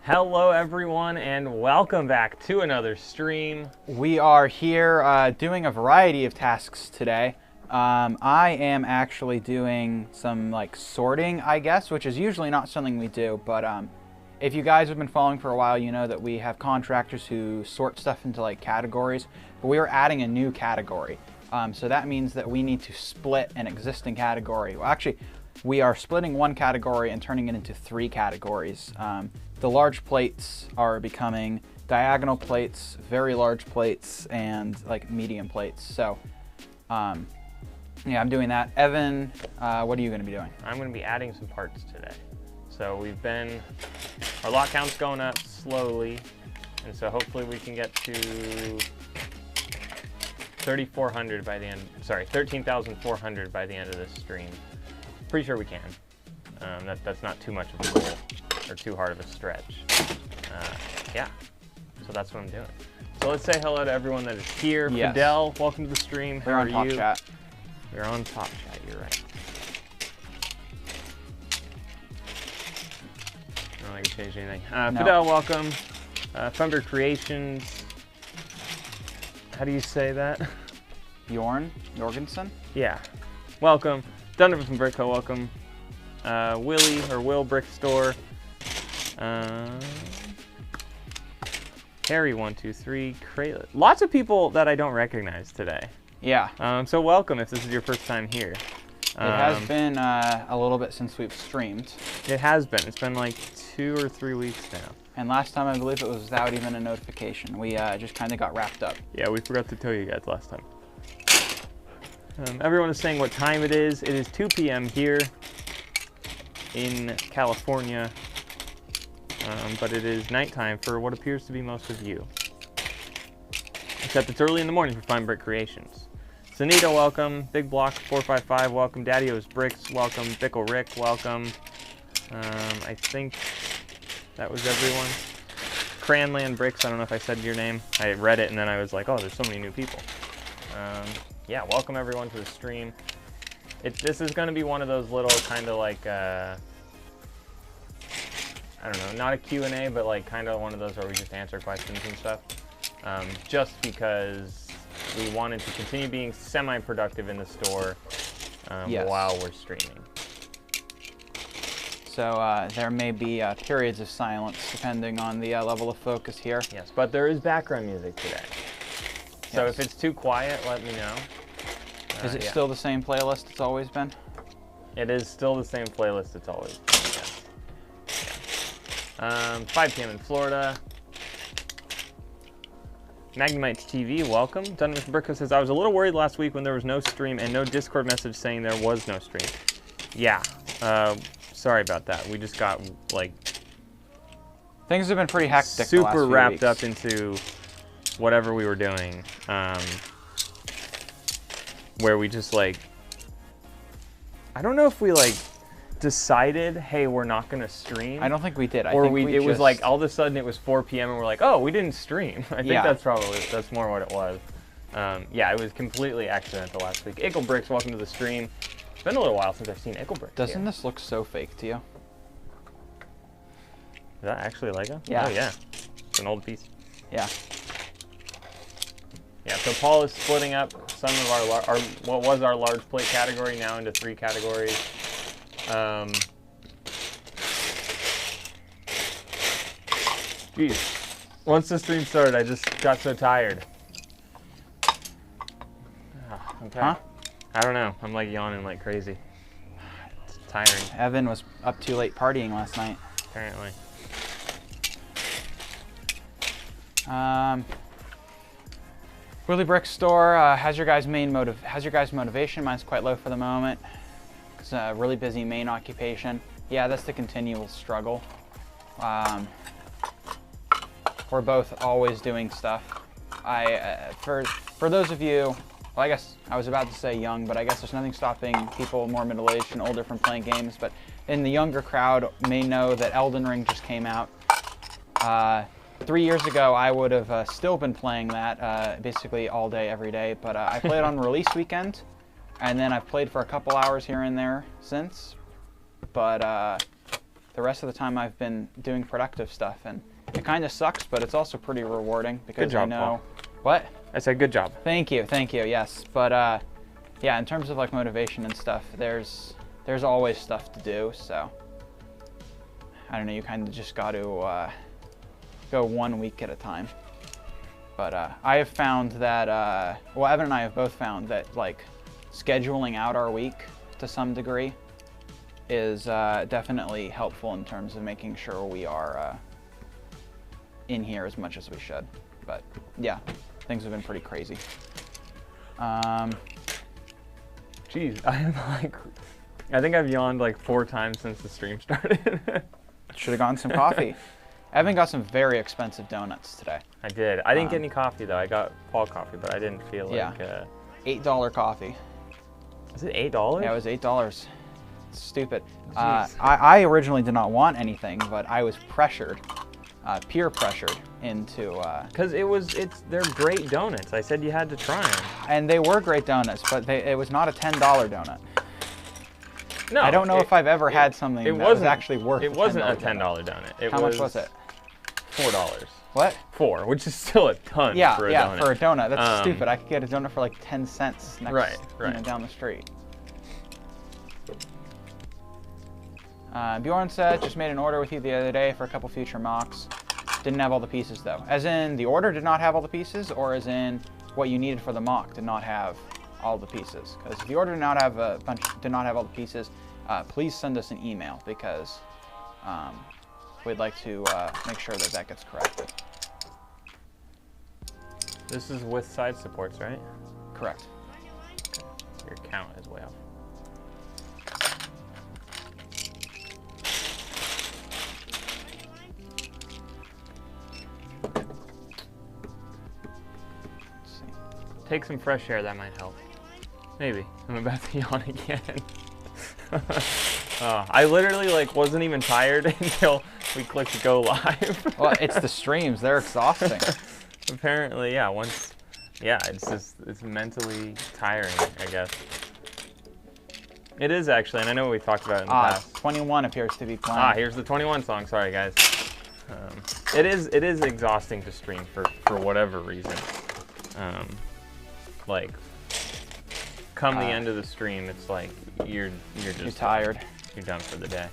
Hello everyone and welcome back to another stream. We are here doing a variety of tasks today. I am actually doing some sorting, I guess, which is usually not something we do, but if you guys have been following for a while, you know that we have contractors who sort stuff into categories, but we are adding a new category. So that means that we need to split an existing category. Well, actually, we are splitting one category and turning it into 3 categories. The large plates are becoming diagonal plates, very large plates, and medium plates. So, yeah, I'm doing that. Evan, what are you going to be doing? I'm going to be adding some parts today. So our lot count's going up slowly, and so hopefully we can get to 3,400 by the end. Sorry, 13,400 by the end of this stream. Pretty sure we can. That's not too much of a goal or too hard of a stretch. Yeah, so that's what I'm doing. So let's say hello to everyone that is here. Yes. Fidel, welcome to the stream. How are you? We're on Top Chat. We're on Top Chat, you're right. I don't think I changed anything. No. Fidel, welcome. Thunder Creations. How do you say that? Jorgensen? Yeah. Welcome. Donovan from Brick Co, welcome. Willie, or Will Brick Store. Harry123, Craylet. Lots of people that I don't recognize today. Yeah. So welcome if this is your first time here. It has been a little bit since we've streamed. It has been. It's been like 2 or 3 weeks now. And last time I believe it was without even a notification. We just kind of got wrapped up. Yeah, we forgot to tell you guys last time. Everyone is saying what time it is. It is 2 p.m. here in California, but it is nighttime for what appears to be most of you. Except it's early in the morning for Fine Brick Creations. Sunita, welcome. Big Block 455, welcome. Daddy-O's Bricks, welcome. Bickle Rick, welcome. I think that was everyone. Cranland Bricks, I don't know if I said your name. I read it and then I was like, oh, there's so many new people. Yeah, welcome everyone to the stream. This is going to be one of those little kind of I don't know, not a Q&A, but kind of one of those where we just answer questions and stuff. Just because we wanted to continue being semi-productive in the store Yes. while we're streaming. So there may be periods of silence depending on the level of focus here. Yes, but there is background music today. So Yes. if it's too quiet, let me know. Is it Yeah. still the same playlist it's always been? It is still the same playlist it's always been, yes. Yeah. 5 p.m. in Florida. Magnumite TV, welcome. Donovan from Brick Co says, I was a little worried last week when there was no stream and no Discord message saying there was no stream. Yeah, sorry about that. We just got, Things have been pretty hectic the last super few wrapped weeks. up into whatever we were doing. Where we just, I don't know if we, decided, hey, we're not going to stream. I don't think we did. It was all of a sudden it was 4 p.m. and we're like, oh, we didn't stream. I think that's more what it was. Yeah, it was completely accidental last week. Ickle Bricks, welcome to the stream. It's been a little while since I've seen Ickle Bricks. Doesn't this look so fake to you? Is that actually Lego? Yeah. Oh yeah, it's an old piece. Yeah. Yeah, so Paul is splitting up some of what was our large plate category now into 3 categories. Geez, once the stream started, I just got so tired. Okay. Huh? I don't know. I'm yawning like crazy. It's tiring, Evan was up too late partying last night. apparently. Willie Brick Store, how's your guys' motivation? Mine's quite low for the moment. It's a really busy main occupation. Yeah, that's the continual struggle. We're both always doing stuff. For those of you, well, I guess I was about to say young, but I guess there's nothing stopping people more middle-aged and older from playing games. But in the younger crowd may know that Elden Ring just came out. 3 years ago, I would have still been playing that basically all day, every day. But I played on release weekend, and then I've played for a couple hours here and there since. But the rest of the time I've been doing productive stuff, and it kind of sucks, but it's also pretty rewarding because Good job, I know Paul. what. I said good job. Thank you, yes. But yeah, in terms of like motivation and stuff, there's always stuff to do. So I don't know. You kind of just got to go 1 week at a time. But I have found that well, Evan and I have both found that like scheduling out our week to some degree is definitely helpful in terms of making sure we are in here as much as we should. But yeah, things have been pretty crazy. Jeez, I think I've yawned like 4 times since the stream started. Should have gotten some coffee. Evan got some very expensive donuts today. I did. I didn't get any coffee though. I got Paul coffee, but I didn't feel like. Yeah. $8 coffee. Was it $8? Yeah, it was $8. It's stupid. Jeez. I originally did not want anything, but I was pressured, peer pressured into. Because they're great donuts. I said you had to try them. And they were great donuts, but it was not a $10 donut. No, I don't know if I've ever had something that was actually worth. It wasn't a $10 donut. How much was it? $4. What? 4, which is still a ton for a donut. Yeah, for a donut. That's stupid. I could get a donut for like 10 cents next, down the street. Bjorn said, just made an order with you the other day for a couple future mocks. Didn't have all the pieces though. As in the order did not have all the pieces, or as in what you needed for the mock did not have all the pieces? Because if the order did not have all the pieces, please send us an email because we'd like to make sure that gets corrected. This is with side supports, right? Correct. Your count is way off. Take some fresh air, that might help. Maybe. I'm about to yawn again. I literally wasn't even tired until we clicked go live. Well, it's the streams, they're exhausting. Apparently, yeah, it's mentally tiring, I guess. It is actually, and I know we talked about it in the past. 21 appears to be playing. Here's the 21 song, sorry guys. It is exhausting to stream for whatever reason. Come the end of the stream, it's like you're tired. You're done for the day.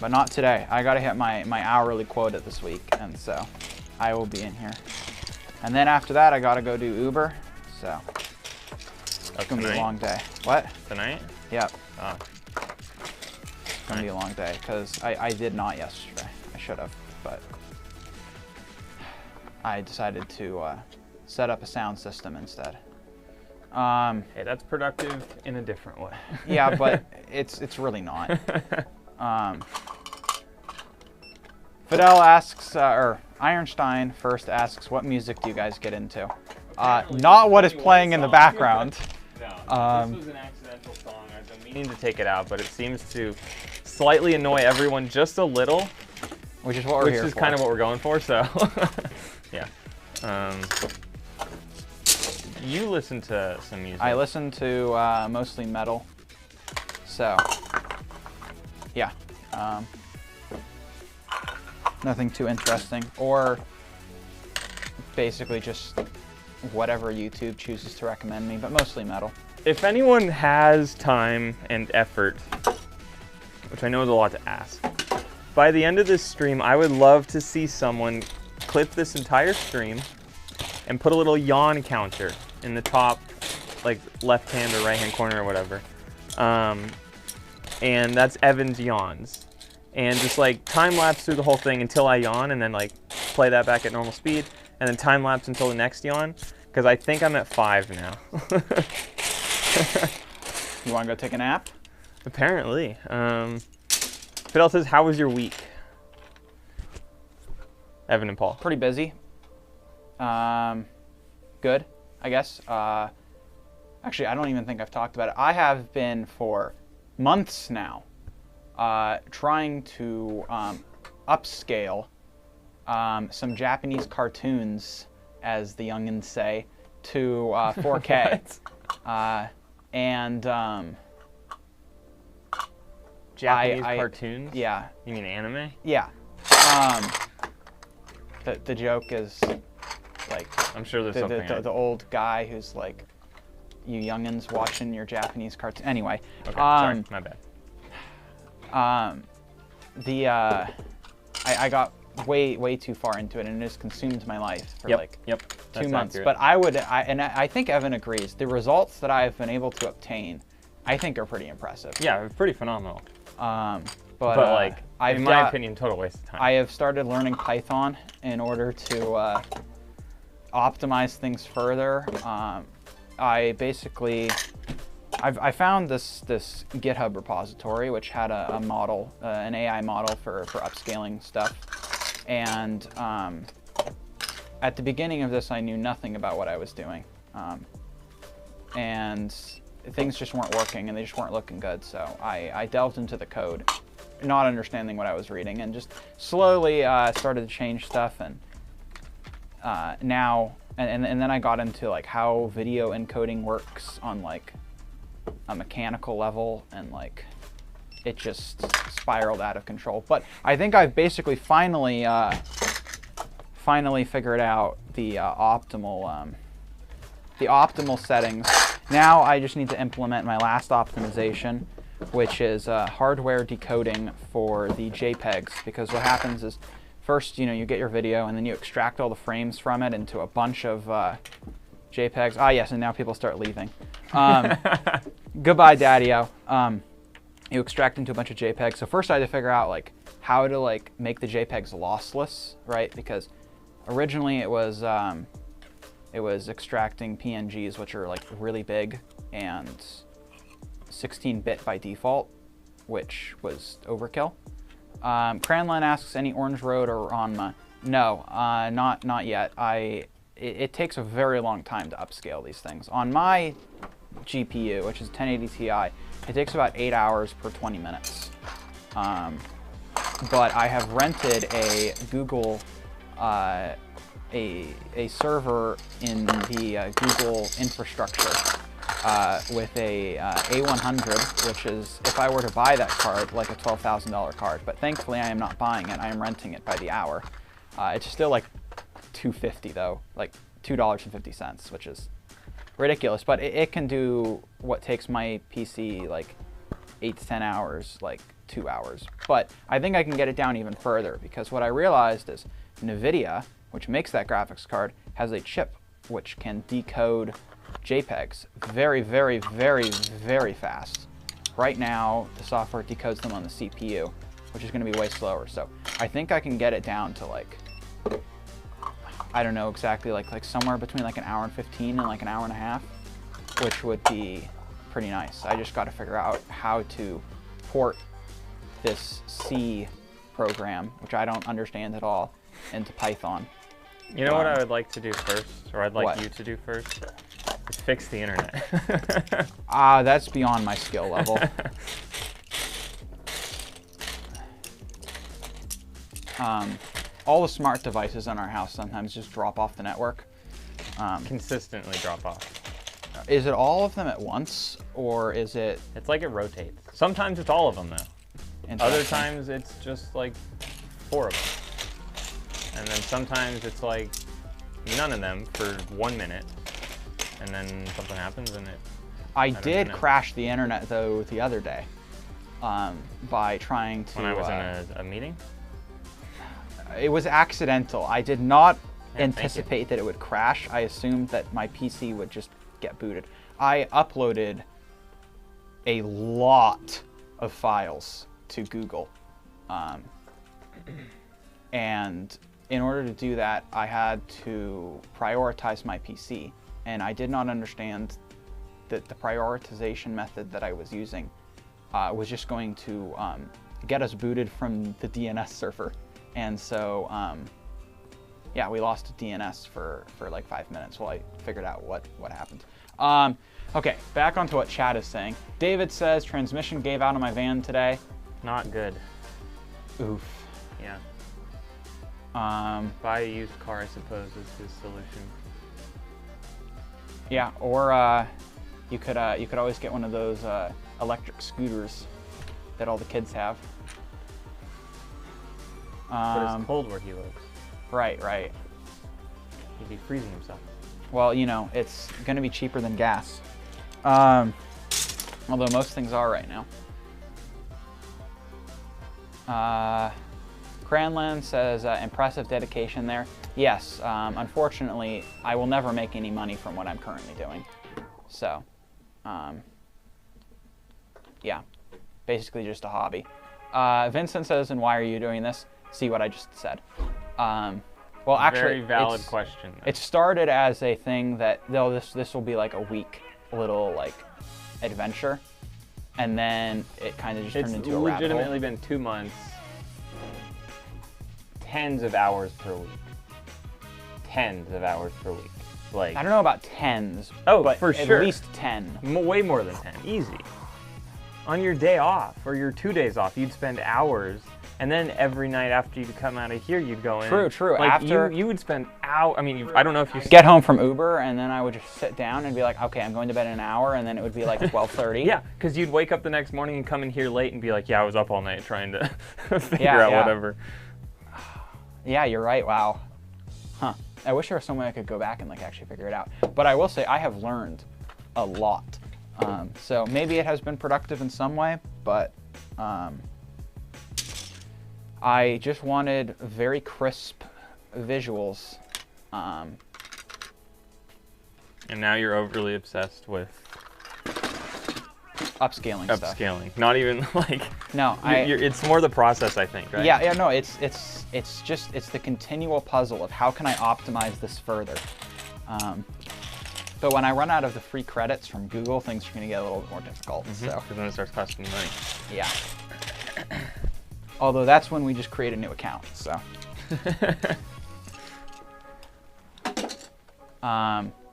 But not today. I gotta hit my hourly quota this week, and so I will be in here. And then after that, I gotta go do Uber. So it's gonna be a long day. What? Tonight? Yep. Oh. It's gonna be a long day because I did not yesterday. I should have, but I decided to set up a sound system instead. Hey, that's productive in a different way. Yeah, but it's really not. Fidel asks, or Ironstein first asks, what music do you guys get into? Not what is playing in the background. No, this was an accidental song. I've been meaning to take it out, but it seems to slightly annoy everyone just a little. Which is what we're here for. Which is kind of what we're going for, so yeah. You listen to some music. I listen to mostly metal. So, yeah. Nothing too interesting. Or basically just whatever YouTube chooses to recommend me, but mostly metal. If anyone has time and effort, which I know is a lot to ask, by the end of this stream, I would love to see someone clip this entire stream and put a little yawn counter in the top, left hand or right hand corner or whatever. And that's Evan's yawns. And just time lapse through the whole thing until I yawn, and then play that back at normal speed, and then time lapse until the next yawn, because I think I'm at 5 now. You want to go take a nap? Apparently. Fidel says, how was your week? Evan and Paul. Pretty busy. Good, I guess. Actually, I don't even think I've talked about it. I have been for months now trying to upscale some Japanese cartoons, as the youngins say, to 4K. And Japanese cartoons? Yeah. You mean anime? Yeah. The joke is like I'm sure there's something. The old guy who's like, you youngins watching your Japanese cartoon. Anyway. Okay, sorry, my bad. I got way too far into it, and it just consumed my life for like 2 months. Accurate. But I think Evan agrees. The results that I've been able to obtain, I think, are pretty impressive. Yeah, pretty phenomenal. But like, in my opinion, total waste of time. I have started learning Python in order to optimize things further. I basically, I found this GitHub repository which had a model, an AI model for upscaling stuff, and at the beginning of this I knew nothing about what I was doing, and things just weren't working and they just weren't looking good. So I delved into the code, not understanding what I was reading, and just slowly started to change stuff, and now and then I got into like how video encoding works on like a mechanical level, and like it just spiraled out of control. But I think I've basically finally figured out the optimal settings. Now I just need to implement my last optimization, which is hardware decoding for the JPEGs, because what happens is first, you get your video and then you extract all the frames from it into a bunch of JPEGs. Ah, yes, and now people start leaving. Goodbye, Daddy-O. You extract into a bunch of JPEGs. So first I had to figure out like how to like make the JPEGs lossless, right? Because originally it was extracting PNGs, which are like really big and 16-bit by default, which was overkill. Cranline asks, any Orange Road or Ranma? No, not yet. It takes a very long time to upscale these things. On my GPU, which is 1080 Ti, it takes about 8 hours per 20 minutes. But I have rented a Google, a server in the Google infrastructure with a A100, which is, if I were to buy that card, like a $12,000 card. But thankfully I am not buying it, I am renting it by the hour. It's still like $2.50 though, like $2.50, which is ridiculous, but it can do what takes my PC like 8 to 10 hours, like 2 hours. But I think I can get it down even further, because what I realized is NVIDIA, which makes that graphics card, has a chip which can decode JPEGs very, very, very, very fast. Right now, the software decodes them on the CPU, which is going to be way slower. So I think I can get it down to like, I don't know exactly, like somewhere between like an hour and 15 and like an hour and a half, which would be pretty nice. I just got to figure out how to port this C program, which I don't understand at all, into Python. You know what I would like to do first, or I'd like you to do first? Is fix the internet. That's beyond my skill level. All the smart devices in our house sometimes just drop off the network. Consistently drop off. Is it all of them at once, or is it... It's like it rotates. Sometimes it's all of them, though. Other times it's just like 4 of them. And then sometimes it's like none of them for 1 minute. And then something happens and it... I did crash the internet, though, the other day by trying to... When I was in a meeting? It was accidental. I did not anticipate that it would crash. I assumed that my PC would just get booted. I uploaded a lot of files to Google. And in order to do that, I had to prioritize my PC. And I did not understand that the prioritization method that I was using was just going to get us booted from the DNS server. And so, yeah, we lost DNS for like 5 minutes while I figured out what happened. Okay, back onto what chat is saying. David says, transmission gave out on my van today. Not good. Oof. Yeah. Buy a used car, I suppose, is his solution. Yeah, or you could always get one of those electric scooters. that all the kids have. But it's cold where he lives. Right, right. He'd be freezing himself. Well, you know, it's going to be cheaper than gas. Although most things are right now. Cranland says, impressive dedication there. Yes, unfortunately, I will never make any money from what I'm currently doing. So, yeah, basically just a hobby. Vincent says, and why are you doing this? See what I just said. Well, actually, very valid question. It started as a thing that this will be like a week little like adventure, and then it kind of just turned into a rabbit hole. It's legitimately been 2 months, tens of hours per week. Tens of hours per week. Like, I don't know about tens. Oh, but for sure. At least 10. Way more than 10. Easy. On your day off or your 2 days off, you'd spend hours. And then every night after you come out of here, you'd go in. True, true. Like after you would spend hours. I mean, I don't know if you get home from Uber, and then I would just sit down and be like, okay, I'm going to bed in an hour, and then it would be like 12:30. Yeah, because you'd wake up the next morning and come in here late and be like, yeah, I was up all night trying to figure out whatever. Yeah, you're right. Wow. Huh. I wish there was some way I could go back and like actually figure it out. But I will say I have learned a lot. So maybe it has been productive in some way, but. I just wanted very crisp visuals. And now you're overly obsessed with upscaling stuff. Upscaling. Not even like no, it's more the process, I think, right? Yeah, no, it's the continual puzzle of how can I optimize this further. But when I run out of the free credits from Google, things are going to get a little bit more difficult. Mm-hmm. So because then it starts costing money. Yeah. Although that's when we just create a new account, so.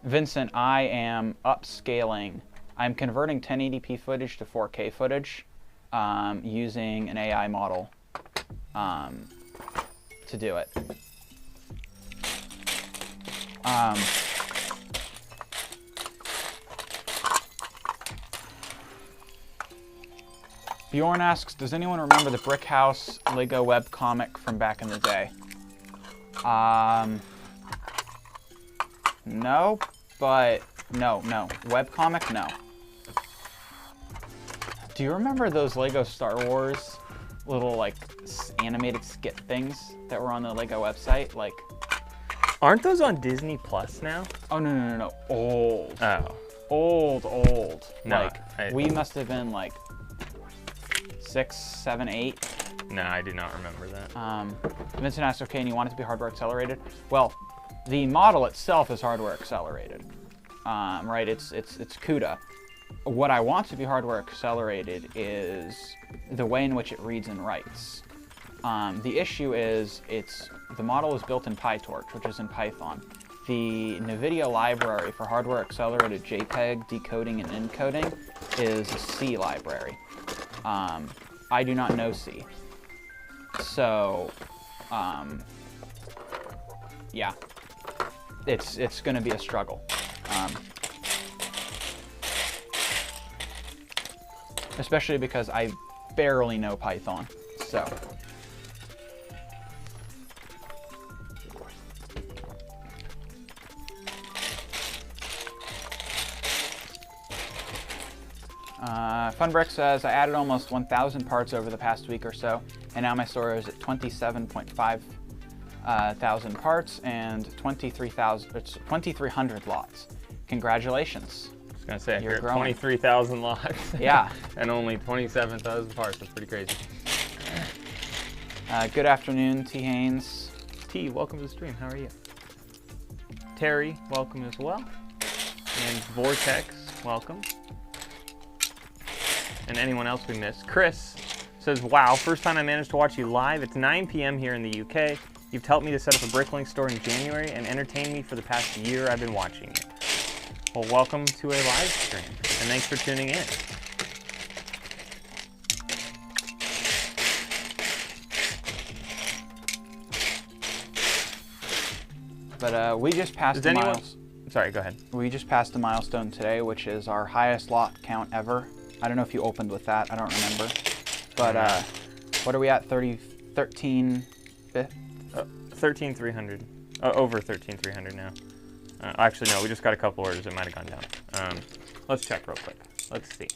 Vincent, I am upscaling. I'm converting 1080p footage to 4K footage using an AI model to do it. Bjorn asks, does anyone remember the Brick House Lego webcomic from back in the day? No, but no. Webcomic, no. Do you remember those Lego Star Wars little like animated skit things that were on the Lego website? Like, aren't those on Disney Plus now? Oh, no. Old. Oh. Old. No, like, we must have been like 6, 7, 8. No, I do not remember that. Vincent asked, okay, and you want it to be hardware accelerated? Well, the model itself is hardware accelerated, right? It's CUDA. What I want to be hardware accelerated is the way in which it reads and writes. The issue is the model is built in PyTorch, which is in Python. The NVIDIA library for hardware accelerated JPEG decoding and encoding is a C library. I do not know C. So, yeah, it's going to be a struggle. Especially because I barely know Python, so. Funbrick says, I added almost 1,000 parts over the past week or so, and now my store is at 27.5 thousand parts and 2,300 lots. Congratulations. I was going to say, you're at growing. 23,000 lots. Yeah. And only 27,000 parts. That's pretty crazy. Good afternoon, T. Haynes. T, welcome to the stream. How are you? Terry, welcome as well. And Vortex, welcome. And anyone else we missed. Chris says, wow, first time I managed to watch you live. It's 9 p.m. here in the UK. You've helped me to set up a BrickLink store in January and entertained me for the past year I've been watching you. Well, welcome to a live stream, and thanks for tuning in. But we just passed the milestone. Sorry, go ahead. We just passed a milestone today, which is our highest lot count ever. I don't know if you opened with that. I don't remember. But what are we at? 13 13,300. Over 13,300 now. Actually, no, we just got a couple orders. It might have gone down. Let's check real quick. Let's see.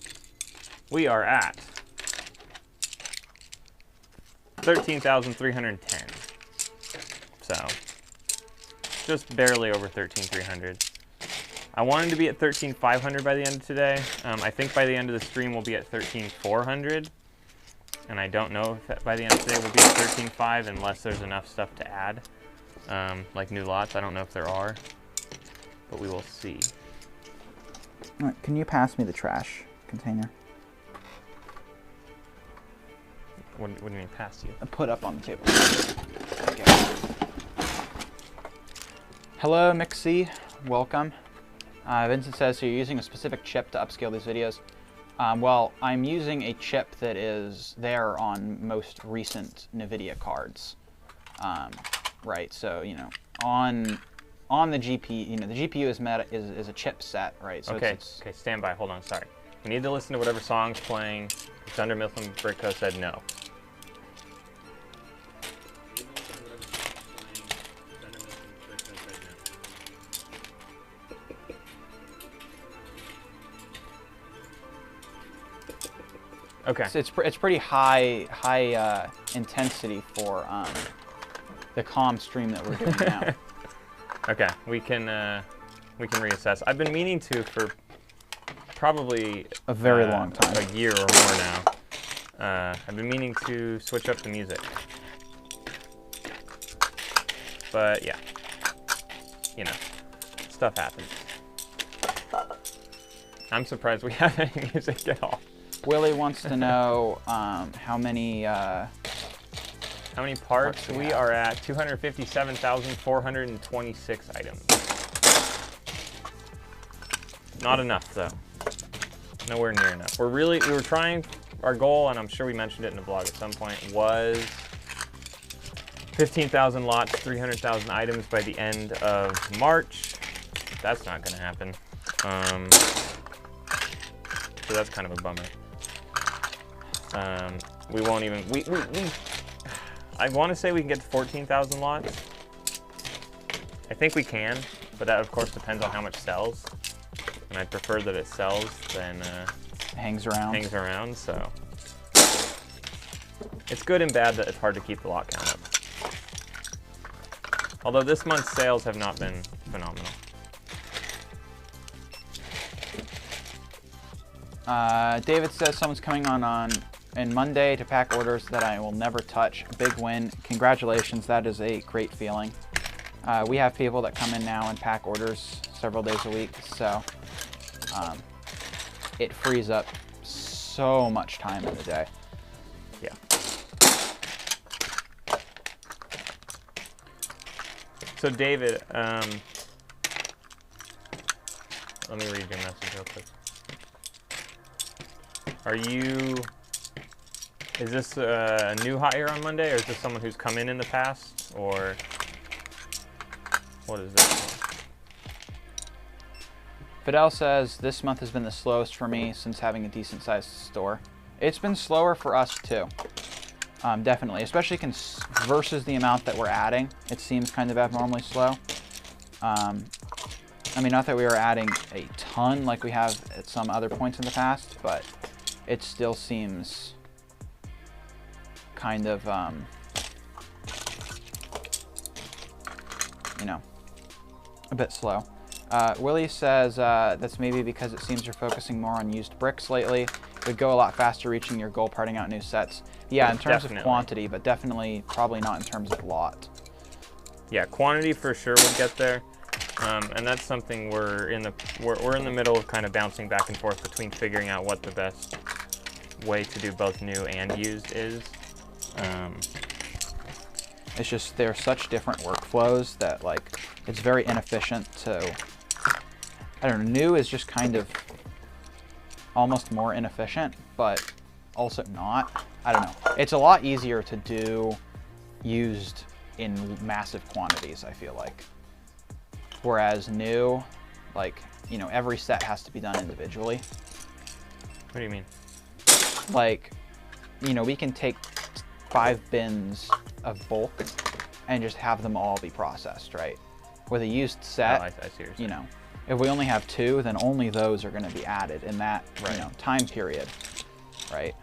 We are at 13,310. So, just barely over 13,300. I wanted to be at 13,500 by the end of today. I think by the end of the stream we'll be at 13,400. And I don't know if by the end of today we'll be at 13,500 unless there's enough stuff to add. Like new lots, I don't know if there are. But we will see. All right, can you pass me the trash container? What do you mean pass you? Put up on the table. Okay. Hello, Mixie. Welcome. Vincent says, so you're using a specific chip to upscale these videos. Well, I'm using a chip that is there on most recent NVIDIA cards. Right, so, you know, on the GPU, you know, the GPU is a chipset, right? So okay, okay, stand by, hold on, sorry. We need to listen to whatever song's playing. Thunder Mifflin Brickco said no. Okay. So it's pretty high intensity for the comm stream that we're doing now. Okay, we can reassess. I've been meaning to for probably a very long time, a year or more now. I've been meaning to switch up the music, but yeah, you know, stuff happens. I'm surprised we have any music at all. Willie wants to know how many parts we are at. 257,426 items. Not enough though. Nowhere near enough. We were trying, our goal, and I'm sure we mentioned it in the blog at some point, was 15,000 lots, 300,000 items by the end of March. That's not gonna happen. So that's kind of a bummer. We won't even, I want to say we can get to 14,000 lots. I think we can, but that of course depends on how much sells. And I'd prefer that it sells than hangs around, so. It's good and bad that it's hard to keep the lot count up. Although this month's sales have not been phenomenal. David says someone's coming on Monday to pack orders that I will never touch. Big win. Congratulations. That is a great feeling. We have people that come in now and pack orders several days a week, so it frees up so much time in the day. Yeah. So David, let me read your message real quick. Is this a new hire on Monday, or is this someone who's come in the past, or what is this? Fidel says, this month has been the slowest for me since having a decent sized store. It's been slower for us too, definitely, especially versus the amount that we're adding. It seems kind of abnormally slow. I mean, not that we were adding a ton like we have at some other points in the past, but it still seems kind of, you know, a bit slow. Willie says that's maybe because it seems you're focusing more on used bricks lately. It would go a lot faster reaching your goal, parting out new sets. Yeah, in terms of quantity, but definitely probably not in terms of lot. Yeah, quantity for sure would get there. And that's something we're in the middle of kind of bouncing back and forth between figuring out what the best way to do both new and used is. It's just they're such different workflows that like it's very inefficient to, I don't know, new is just kind of almost more inefficient, but also not. I don't know. It's a lot easier to do used in massive quantities, I feel like. Whereas new, like, you know, every set has to be done individually. What do you mean? Like, you know, we can take 5 bins of bulk and just have them all be processed, right? With a used set, I see what you're saying. you know, if we only have 2, then only those are going to be added in that, you know, time period, right?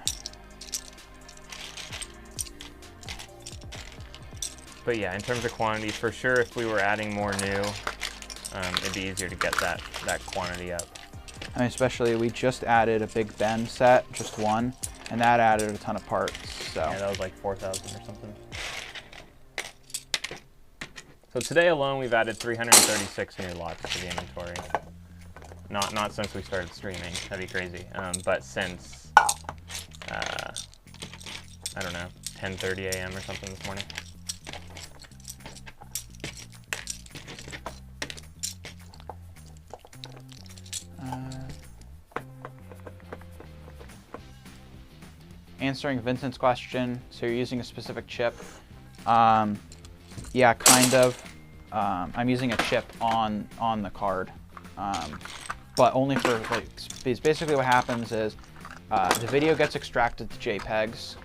But yeah, in terms of quantity, for sure, if we were adding more new, it'd be easier to get that quantity up. I mean, especially we just added a big Ben set, just one, and that added a ton of parts. So yeah, that was like 4,000 or something. So today alone, we've added 336 new lots to the inventory. Not since we started streaming, that'd be crazy. But since I don't know, 10:30 a.m. or something this morning. Answering Vincent's question, so you're using a specific chip. Yeah, kind of. I'm using a chip on the card, but only for, like, because basically what happens is the video gets extracted to JPEGs,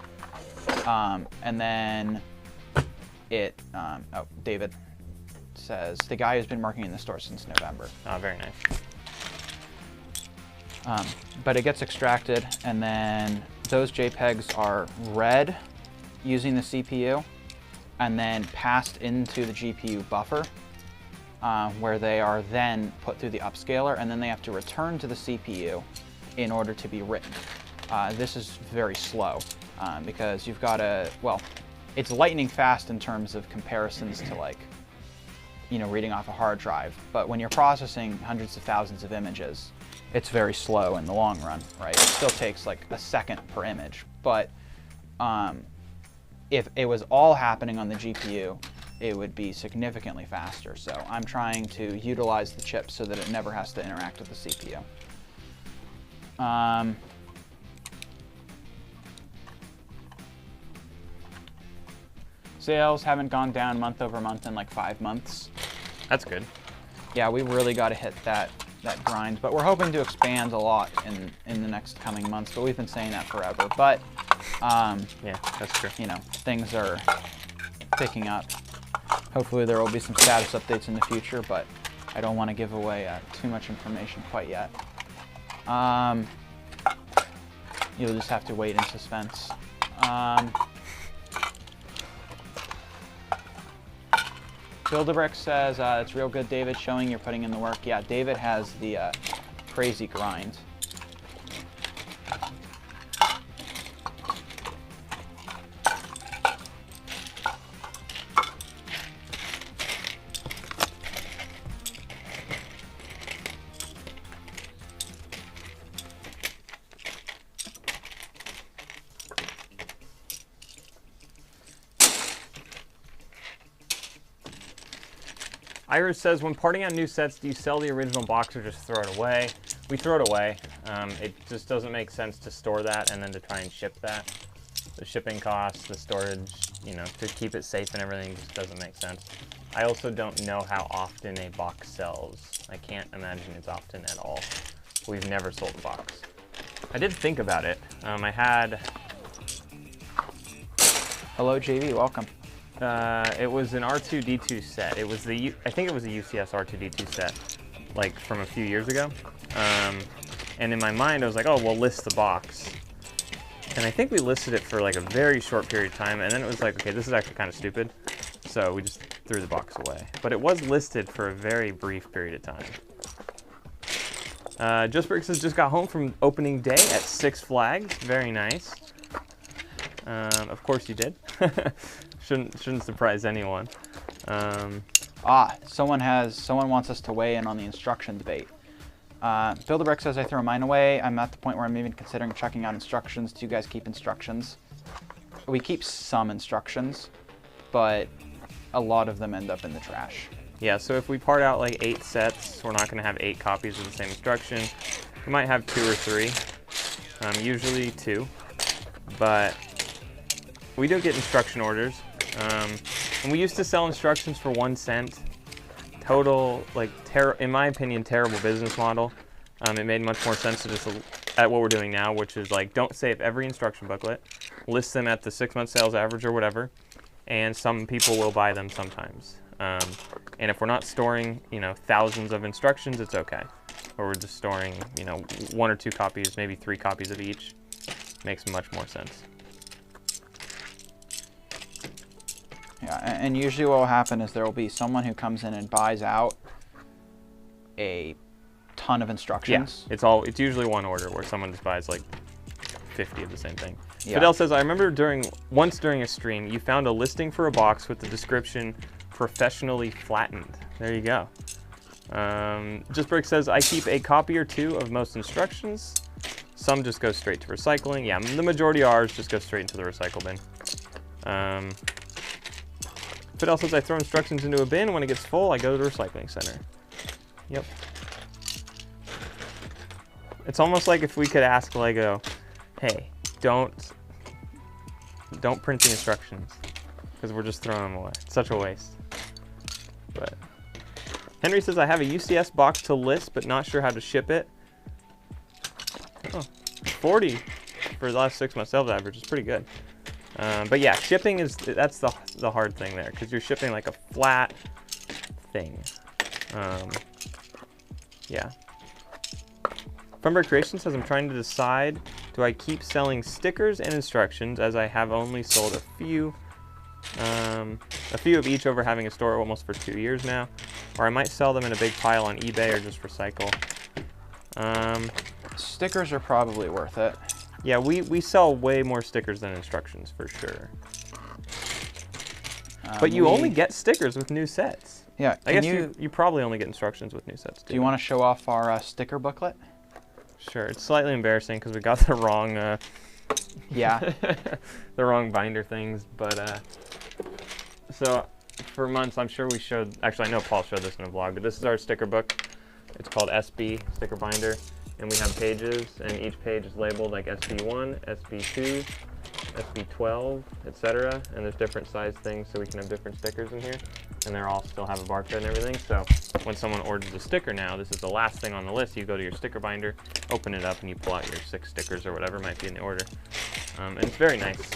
and then it, oh, David says, the guy who's been working in the store since November. Oh, very nice. But it gets extracted, and then those JPEGs are read using the CPU, and then passed into the GPU buffer, where they are then put through the upscaler, and then they have to return to the CPU in order to be written. This is very slow, because you've got to, well, it's lightning fast in terms of comparisons to, like, you know, reading off a hard drive, but when you're processing hundreds of thousands of images, it's very slow in the long run, right? It still takes like a second per image, but if it was all happening on the GPU, it would be significantly faster. So I'm trying to utilize the chip so that it never has to interact with the CPU. Sales haven't gone down month over month in like 5 months. That's good. Yeah, we really got to hit that grind, but we're hoping to expand a lot in the next coming months, but we've been saying that forever. But yeah, that's true. you know, things are picking up. Hopefully there will be some status updates in the future, but I don't want to give away too much information quite yet. You'll just have to wait in suspense. Build-A-Brick says, it's real good, David, showing you're putting in the work. Yeah, David has the crazy grind. Iris says, when parting out new sets, do you sell the original box or just throw it away? We throw it away. It just doesn't make sense to store that and then to try and ship that. The shipping costs, the storage, you know, to keep it safe and everything just doesn't make sense. I also don't know how often a box sells. I can't imagine it's often at all. We've never sold a box. I did think about it. I had... Hello, JV, welcome. It was an R2-D2 set. It was I think it was a UCS R2-D2 set, like from a few years ago. And in my mind, I was like, oh, we'll list the box. And I think we listed it for like a very short period of time, and then it was like, okay, this is actually kind of stupid. So we just threw the box away. But it was listed for a very brief period of time. Just Brick says, just got home from opening day at Six Flags. Very nice. Of course you did. Shouldn't surprise anyone. Someone wants us to weigh in on the instruction debate. Build-A-Brick says, I throw mine away. I'm at the point where I'm even considering checking out instructions. Do you guys keep instructions? We keep some instructions, but a lot of them end up in the trash. Yeah, so if we part out like 8 sets, we're not going to have 8 copies of the same instruction. We might have 2 or 3, usually 2, but we do get instruction orders. And we used to sell instructions for 1 cent. Total, like, in my opinion, terrible business model. It made much more sense to just at what we're doing now, which is like, don't save every instruction booklet. lists them at the 6-month sales average or whatever, and some people will buy them sometimes. And if we're not storing, you know, thousands of instructions, it's okay. Or we're just storing, you know, 1 or 2 copies, maybe 3 copies of each, makes much more sense. Yeah, and usually what will happen is there will be someone who comes in and buys out a ton of instructions. Yeah, it's usually one order where someone just buys like 50 of the same thing. Yeah. Fidel says, I remember once during a stream, you found a listing for a box with the description professionally flattened. There you go. Just Brick says, I keep a copy or 2 of most instructions. Some just go straight to recycling. Yeah, the majority of ours just go straight into the recycle bin. Fidel says, I throw instructions into a bin. When it gets full, I go to the recycling center. Yep. It's almost like if we could ask Lego, hey, don't print the instructions, because we're just throwing them away. It's such a waste. But Henry says, I have a UCS box to list, but not sure how to ship it. Oh, 40 for the last 6 months sales average is pretty good. But yeah, shipping that's the hard thing there, because you're shipping like a flat thing. Yeah. Funberg Creation says, I'm trying to decide, do I keep selling stickers and instructions, as I have only sold a few of each over having a store almost for 2 years now, or I might sell them in a big pile on eBay or just recycle. Stickers are probably worth it. Yeah, we sell way more stickers than instructions for sure. But you only get stickers with new sets. Yeah, I guess you probably only get instructions with new sets too. Do you want to show off our sticker booklet? Sure. It's slightly embarrassing because we got the wrong yeah, the wrong binder things, but so for months I'm sure we showed, actually I know Paul showed this in a vlog, but this is our sticker book. It's called SB sticker binder, and we have pages, and each page is labeled like SB1, SB2, SB12, etc. And there's different size things, so we can have different stickers in here, and they're all still have a barcode and everything. So when someone orders a sticker now, this is the last thing on the list. You go to your sticker binder, open it up, and you pull out your 6 stickers or whatever might be in the order. And it's very nice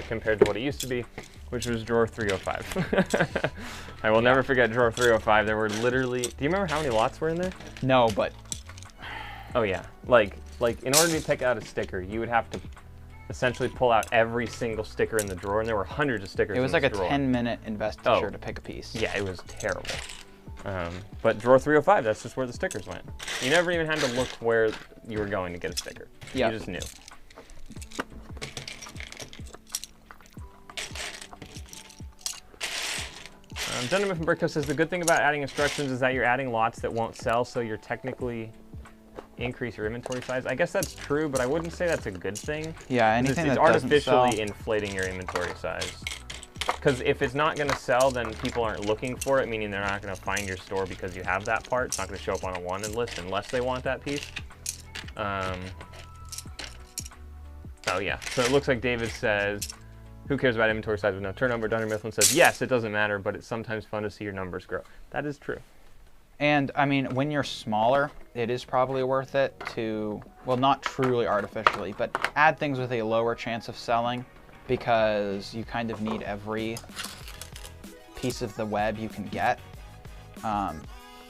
compared to what it used to be, which was drawer 305. I will never forget drawer 305. There were literally, do you remember how many lots were in there? no, but Oh yeah, like in order to pick out a sticker, you would have to essentially pull out every single sticker in the drawer, and there were hundreds of stickers in this drawer. it was like a 10-minute investiture to pick a piece. Yeah, it was terrible. But drawer 305, that's just where the stickers went. You never even had to look where you were going to get a sticker. Yeah. You just knew. Gentleman from Brickco says, the good thing about adding instructions is that you're adding lots that won't sell, so you're technically increase your inventory size. I guess that's true, but I wouldn't say that's a good thing. Yeah, anything it's that doesn't artificially sell. inflating your inventory size. Because if it's not going to sell, then people aren't looking for it, meaning they're not going to find your store because you have that part. It's not going to show up on a wanted list unless they want that piece. Oh yeah, so it looks like David says, who cares about inventory size with no turnover? Dunner Mifflin says, yes, it doesn't matter, but it's sometimes fun to see your numbers grow. That is true. And I mean, when you're smaller, it is probably worth it to, well, not truly artificially, but add things with a lower chance of selling, because you kind of need every piece of the web you can get. But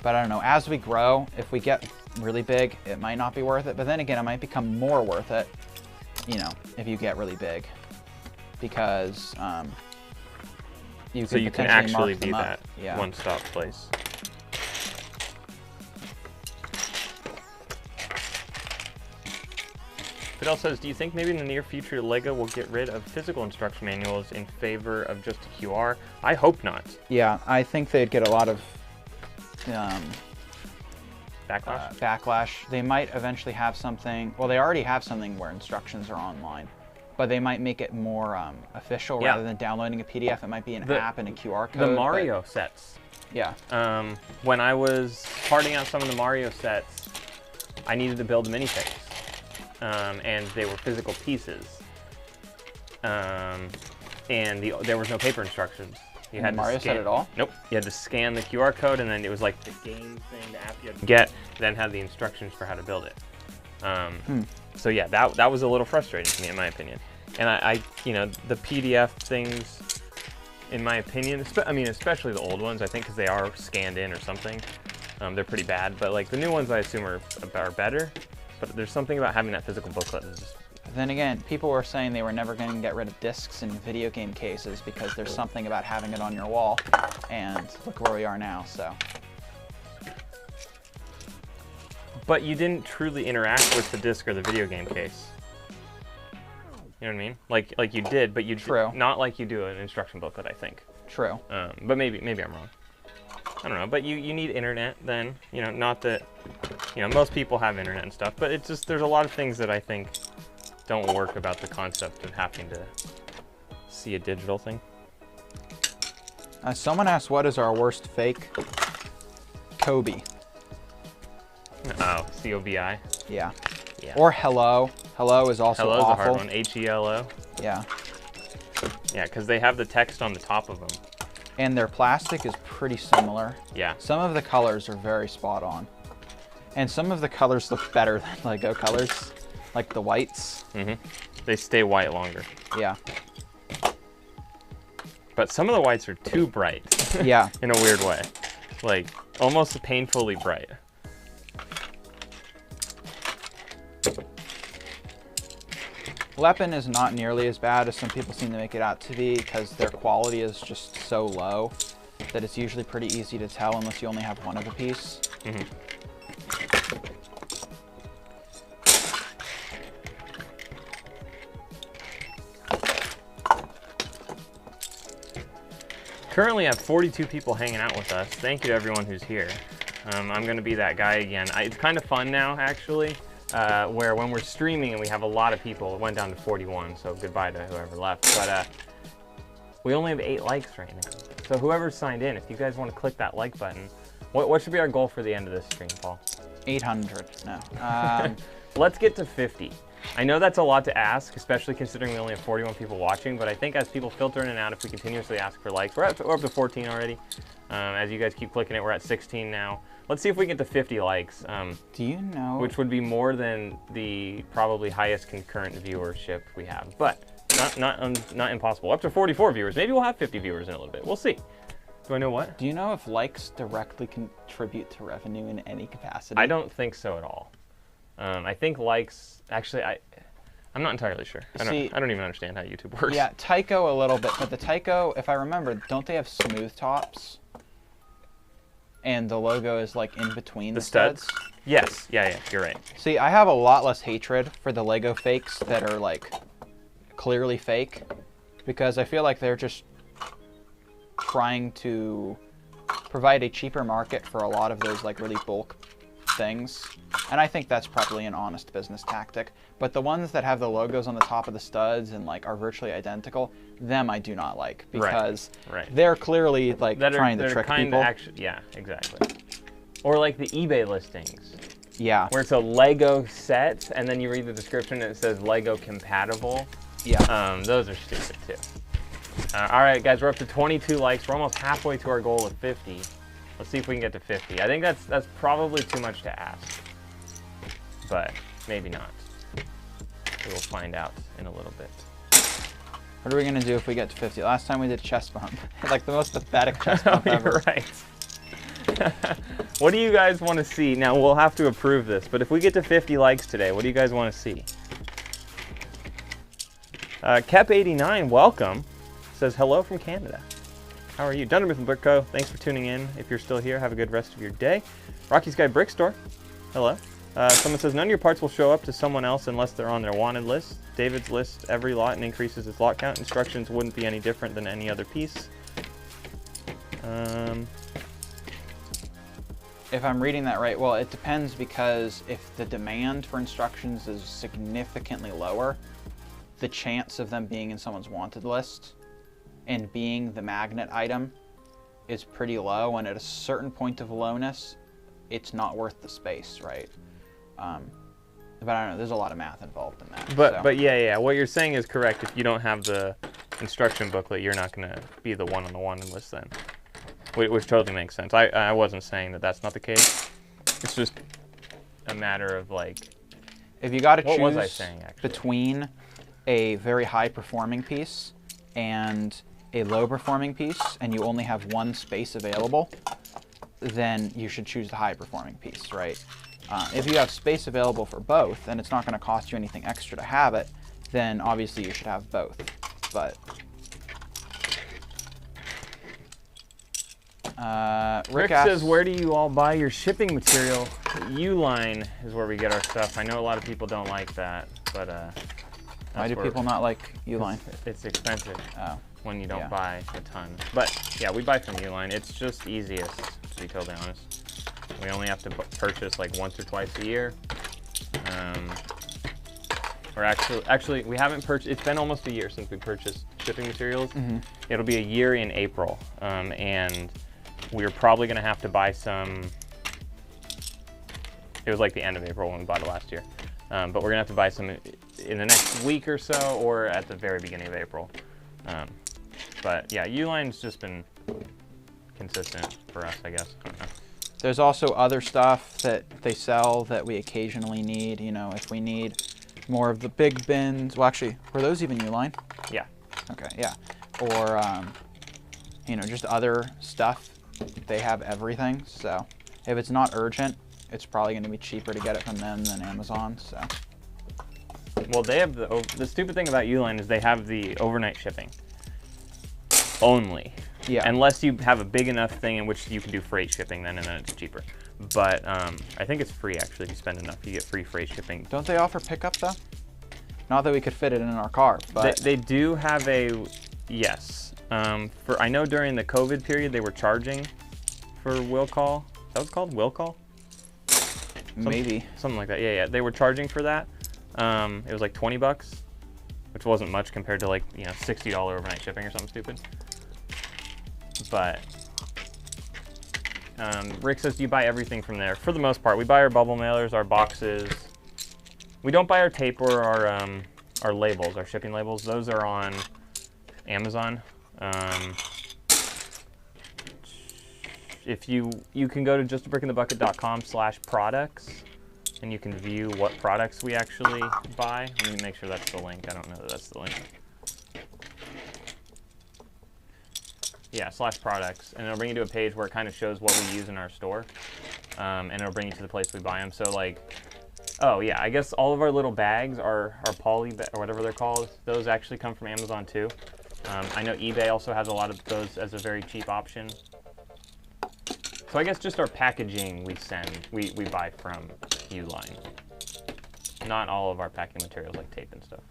I don't know, as we grow, if we get really big, it might not be worth it. But then again, it might become more worth it, you know, if you get really big, because you can actually be that yeah. one-stop place. Fidel says, do you think maybe in the near future LEGO will get rid of physical instruction manuals in favor of just a QR? I hope not. Yeah, I think they'd get a lot of backlash. They might eventually have something, well, they already have something where instructions are online, but they might make it more official. Rather than downloading a PDF. It might be an app and a QR code. The Mario sets. Yeah. When I was parting out some of the Mario sets, I needed to build minifigs. And they were physical pieces, and there was no paper instructions. You had Mario set at all? Nope. You had to scan the QR code, and then it was like the game thing, the app you had to get, then had the instructions for how to build it. So yeah, that was a little frustrating to me, in my opinion. And I you know, the PDF things, in my opinion, I mean, especially the old ones, I think because they are scanned in or something, they're pretty bad. But like the new ones I assume are better. But there's something about having that physical booklet that's just... Then again, people were saying they were never going to get rid of discs in video game cases because there's something about having it on your wall. And look where we are now, so. But you didn't truly interact with the disc or the video game case. You know what I mean? Like you did, but you True. Not like you do an instruction booklet, I think. True. But maybe I'm wrong. I don't know. But you need internet then. You know, not that, you know, most people have internet and stuff, but it's just there's a lot of things that I think don't work about the concept of having to see a digital thing. Someone asked, what is our worst fake? Kobe. Oh, C-O-B-I? Yeah. Yeah. Or hello. Hello is also Hello's awful. a hard one. H-E-L-O. Yeah. Yeah, because they have the text on the top of them. And their plastic is pretty similar. Yeah. Some of the colors are very spot on. And some of the colors look better than Lego colors. Like the whites. Mm-hmm. They stay white longer. Yeah. But some of the whites are too bright. Yeah. In a weird way. Like, almost painfully bright. Lepin is not nearly as bad as some people seem to make it out to be because their quality is just so low that it's usually pretty easy to tell unless you only have one of a piece. Mm-hmm. Currently I have 42 people hanging out with us. Thank you to everyone who's here. I'm going to be that guy again. It's kind of fun now, actually, where when we're streaming and we have a lot of people, it went down to 41, so goodbye to whoever left. But we only have 8 likes right now. So whoever's signed in, if you guys want to click that like button, what should be our goal for the end of this stream, Paul? 800, no. Let's get to 50. I know that's a lot to ask, especially considering we only have 41 people watching, but I think as people filter in and out, if we continuously ask for likes, we're up to 14 already. As you guys keep clicking it, we're at 16 now. Let's see if we get to 50 likes. Do you know? Which would be more than the probably highest concurrent viewership we have, but not impossible. Up to 44 viewers. Maybe we'll have 50 viewers in a little bit. We'll see. Do I know what? Do you know if likes directly contribute to revenue in any capacity? I don't think so at all. I think likes, actually, I'm not entirely sure. I don't even understand how YouTube works. Yeah, Tycho a little bit, but the Tycho, if I remember, don't they have smooth tops? And the logo is like in between the studs? Yes, yeah, you're right. See, I have a lot less hatred for the Lego fakes that are like clearly fake, because I feel like they're just trying to provide a cheaper market for a lot of those like really bulk things, and I think that's probably an honest business tactic. But the ones that have the logos on the top of the studs and like are virtually identical, them I do not like, because they're clearly like trying to trick people. Yeah, exactly. Or like the eBay listings. Yeah. Where it's a Lego set, and then you read the description and it says Lego compatible. Yeah. Those are stupid too. All right, guys, we're up to 22 likes. We're almost halfway to our goal of 50. Let's see if we can get to 50. I think that's probably too much to ask, but maybe not. We will find out in a little bit. What are we gonna do if we get to 50? Last time we did chest bump, like the most pathetic chest bump ever. You're right. What do you guys want to see? Now we'll have to approve this, but if we get to 50 likes today, what do you guys want to see? Kep89, welcome. Says hello from Canada. How are you? Dundermouth and Brickco, thanks for tuning in. If you're still here, have a good rest of your day. Rocky Sky Brick Store, hello. Someone says, none of your parts will show up to someone else unless they're on their wanted list. David's lists every lot and increases its lot count. Instructions wouldn't be any different than any other piece. If I'm reading that right, well, it depends, because if the demand for instructions is significantly lower, the chance of them being in someone's wanted list and being the magnet item is pretty low, and at a certain point of lowness, it's not worth the space, right? But I don't know, there's a lot of math involved in that. But yeah, what you're saying is correct. If you don't have the instruction booklet, you're not gonna be the one on the wanted list then, which totally makes sense. I wasn't saying that that's not the case. It's just a matter of like, if you got to choose what was I saying, actually? between a very high performing piece and a low performing piece, and you only have one space available, then you should choose the high performing piece, right? If you have space available for both and it's not going to cost you anything extra to have it, then obviously you should have both. But Rick says, where do you all buy your shipping material? Uline is where we get our stuff. I know a lot of people don't like that, but why do people not like Uline? It's expensive when you don't Yeah. buy a ton. But yeah, we buy from Uline. It's just easiest, to be totally honest. We only have to purchase like once or twice a year. Or actually, we haven't purchased. It's been almost a year since we purchased shipping materials. It'll be a year in April, and we're probably going to have to buy some. It was like the end of April when we bought it last year, but we're going to have to buy some in the next week or so, or at the very beginning of April. But yeah, Uline's just been consistent for us, I guess. I don't know. There's also other stuff that they sell that we occasionally need. You know, if we need more of the big bins. Well, actually, were those even Uline? Yeah. Okay, yeah. Or, you know, just other stuff. They have everything. So if it's not urgent, it's probably going to be cheaper to get it from them than Amazon. So. Well, they have the stupid thing about Uline is they have the overnight shipping only. Yeah. Unless you have a big enough thing in which you can do freight shipping, then it's cheaper. But I think it's free actually if you spend enough. You get free freight shipping. Don't they offer pickup though? Not that we could fit it in our car, but they do have a yes. For I know during the COVID period they were charging for will call. Is that what it's called? Will call? maybe Something like that. Yeah, yeah. They were charging for that. It was like $20, which wasn't much compared to like $60 overnight shipping or something stupid. But Rick says, do you buy everything from there? For the most part, we buy our bubble mailers, our boxes. We don't buy our tape or our labels, our shipping labels. Those are on Amazon. If you can go to justabrickinthebucket.com/products, and you can view what products we actually buy. Let me make sure that's the link. I don't know that that's the link. Yeah, /products, and it'll bring you to a page where it kind of shows what we use in our store, and it'll bring you to the place we buy them. So like, oh yeah, I guess all of our little bags, our poly or whatever they're called, those actually come from Amazon too. I know eBay also has a lot of those as a very cheap option. So I guess just our packaging we buy from Uline. Not all of our packing materials like tape and stuff.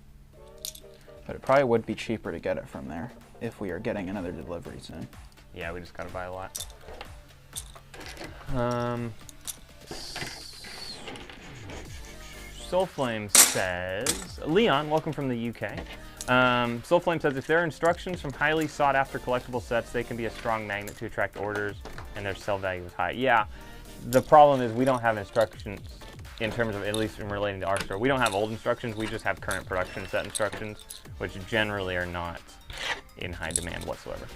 but it probably would be cheaper to get it from there if we are getting another delivery soon. Yeah, we just gotta buy a lot. Soulflame says, Leon, welcome from the UK. Soulflame says, if there are instructions from highly sought after collectible sets, they can be a strong magnet to attract orders and their sell value is high. Yeah, the problem is we don't have instructions in terms of, at least in relating to our store. We don't have old instructions, we just have current production set instructions, which generally are not in high demand whatsoever.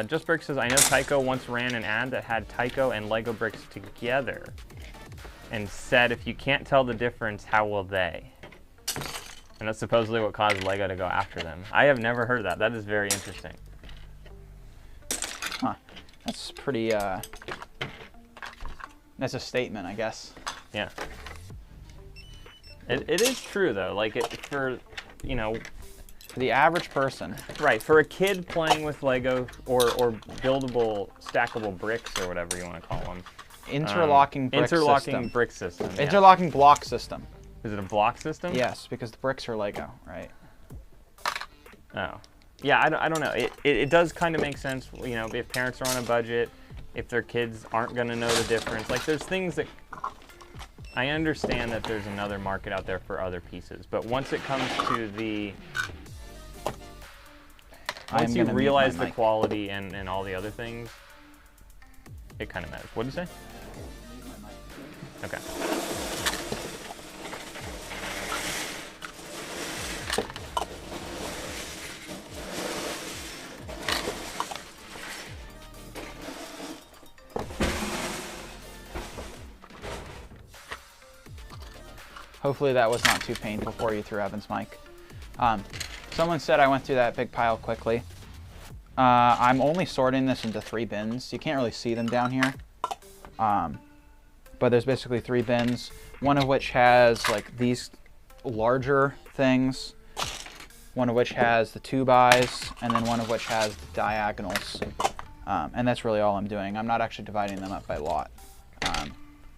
Just Brick says, I know Tyco once ran an ad that had Tyco and Lego bricks together and said, if you can't tell the difference, how will they? And that's supposedly what caused Lego to go after them. I have never heard that. That is very interesting. Huh. That's pretty, that's a statement, I guess. Yeah. It is true, though. Like, for the average person. Right, for a kid playing with Lego or buildable, stackable bricks or whatever you want to call them. Interlocking brick system. Brick system. Yeah. Interlocking block system. Is it a block system? Yes, because the bricks are Lego, right? Oh. Yeah, I don't know. It does kind of make sense, if parents are on a budget, if their kids aren't going to know the difference. Like, there's things that... I understand that there's another market out there for other pieces, but once it comes to the... Once you realize the quality and all the other things, it kind of matters. What did you say? Okay. Hopefully that was not too painful for you through Evan's mic. Someone said I went through that big pile quickly. I'm only sorting this into 3 bins. You can't really see them down here. But there's basically 3 bins, one of which has like these larger things, one of which has the 2x, and then one of which has the diagonals. And that's really all I'm doing. I'm not actually dividing them up by lot.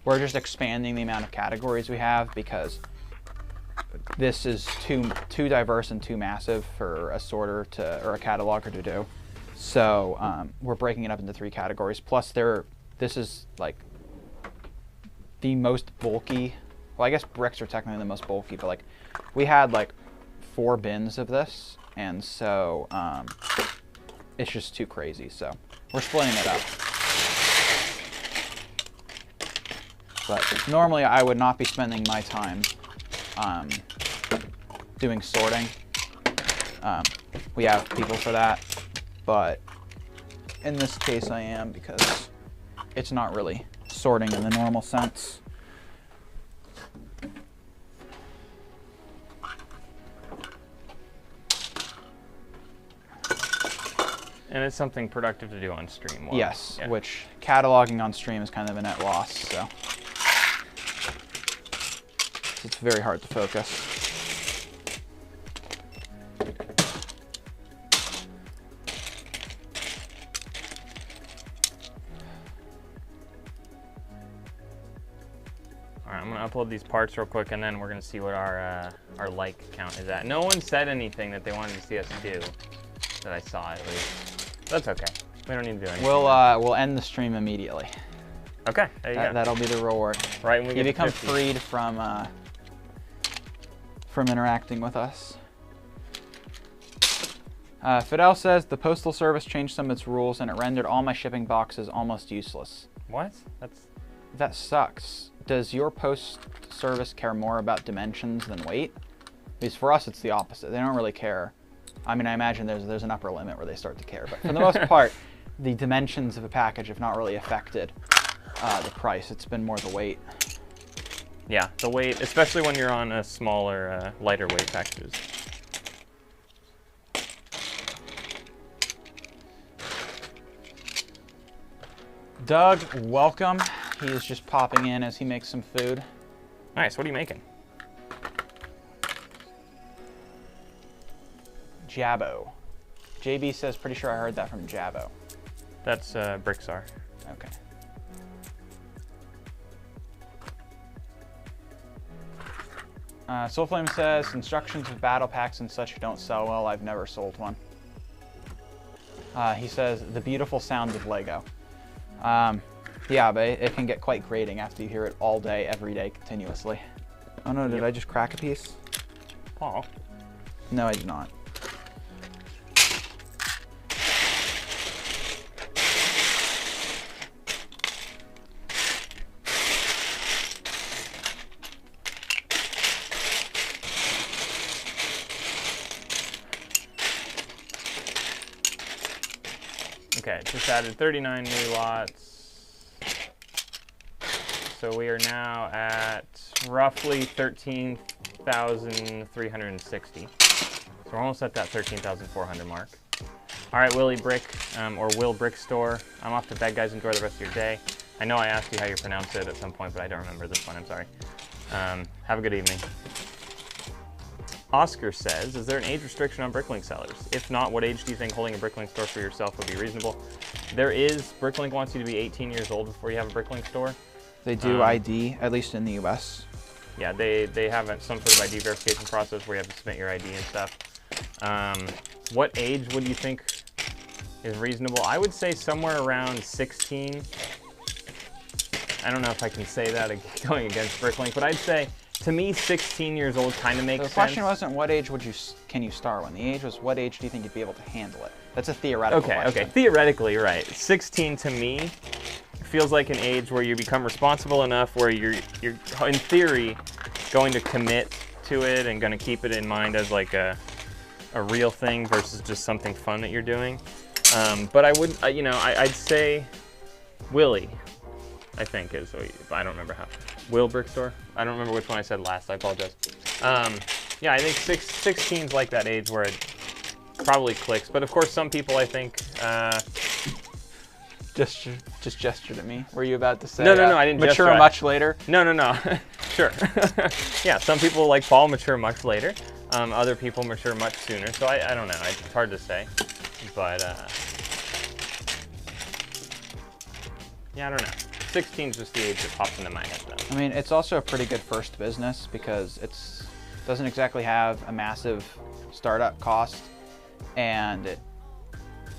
We're just expanding the amount of categories we have because this is too diverse and too massive for a sorter or a cataloger to do. So we're breaking it up into 3 categories. Plus this is like the most bulky. Well, I guess bricks are technically the most bulky, but like we had like 4 bins of this, and so it's just too crazy. So we're splitting it up. But normally I would not be spending my time doing sorting. We have people for that, but in this case I am, because it's not really sorting in the normal sense. And it's something productive to do on stream. Well, yes, yeah. Which cataloging on stream is kind of a net loss, so it's very hard to focus. I'm gonna upload these parts real quick, and then we're gonna see what our like count is at. No one said anything that they wanted to see us do, that I saw at least. That's okay. We don't need to do anything. We'll end the stream immediately. Okay, there you go. That'll be the reward. Right when we you get become 50. freed from interacting with us. Fidel says the Postal Service changed some of its rules, and it rendered all my shipping boxes almost useless. What? That sucks. Does your post service care more about dimensions than weight? Because for us, it's the opposite. They don't really care. I mean, I imagine there's an upper limit where they start to care, but for the most part, the dimensions of a package have not really affected the price. It's been more the weight. Yeah, the weight, especially when you're on a smaller, lighter weight packages. Doug, welcome. He is just popping in as he makes some food. Nice, what are you making? Jabbo. JB says, pretty sure I heard that from Jabbo. That's Bricksar. Okay. Soulflame says, instructions of battle packs and such don't sell well. I've never sold one. He says, the beautiful sound of Lego. Yeah, but it can get quite grating after you hear it all day, every day, continuously. Oh no, did I just crack a piece? Oh. No, I did not. Okay, just added 39 new lots. So we are now at roughly 13,360. So we're almost at that 13,400 mark. All right, Willie Brick, or Will Brick Store. I'm off to bed, guys. Enjoy the rest of your day. I know I asked you how you pronounce it at some point, but I don't remember this one. I'm sorry. Have a good evening. Oscar says, is there an age restriction on BrickLink sellers? If not, what age do you think holding a BrickLink store for yourself would be reasonable? There is. BrickLink wants you to be 18 years old before you have a BrickLink store. They do ID, at least in the US. Yeah, they have some sort of ID verification process where you have to submit your ID and stuff. What age would you think is reasonable? I would say somewhere around 16. I don't know if I can say that going against BrickLink, but I'd say, to me, 16 years old kind of makes sense. The question wasn't what age can you start when. The age was what age do you think you'd be able to handle it? That's a theoretical question. Okay, theoretically, right. 16 to me feels like an age where you become responsible enough where you're in theory going to commit to it and going to keep it in mind as like a real thing versus just something fun that you're doing. But I would, I'd say Willie, I think is, I don't remember how. Will Brick Store? I don't remember which one I said last. I apologize. Yeah, I think 16's like that age where it probably clicks. But of course, some people, I think. Just gestured at me. Were you about to say? No, I didn't. Mature much later. No. Sure. Yeah, some people like Paul mature much later. Other people mature much sooner. So I don't know. It's hard to say. But yeah, I don't know. 16 is just the age that pops into my head, though. I mean, it's also a pretty good first business because it doesn't exactly have a massive startup cost, and it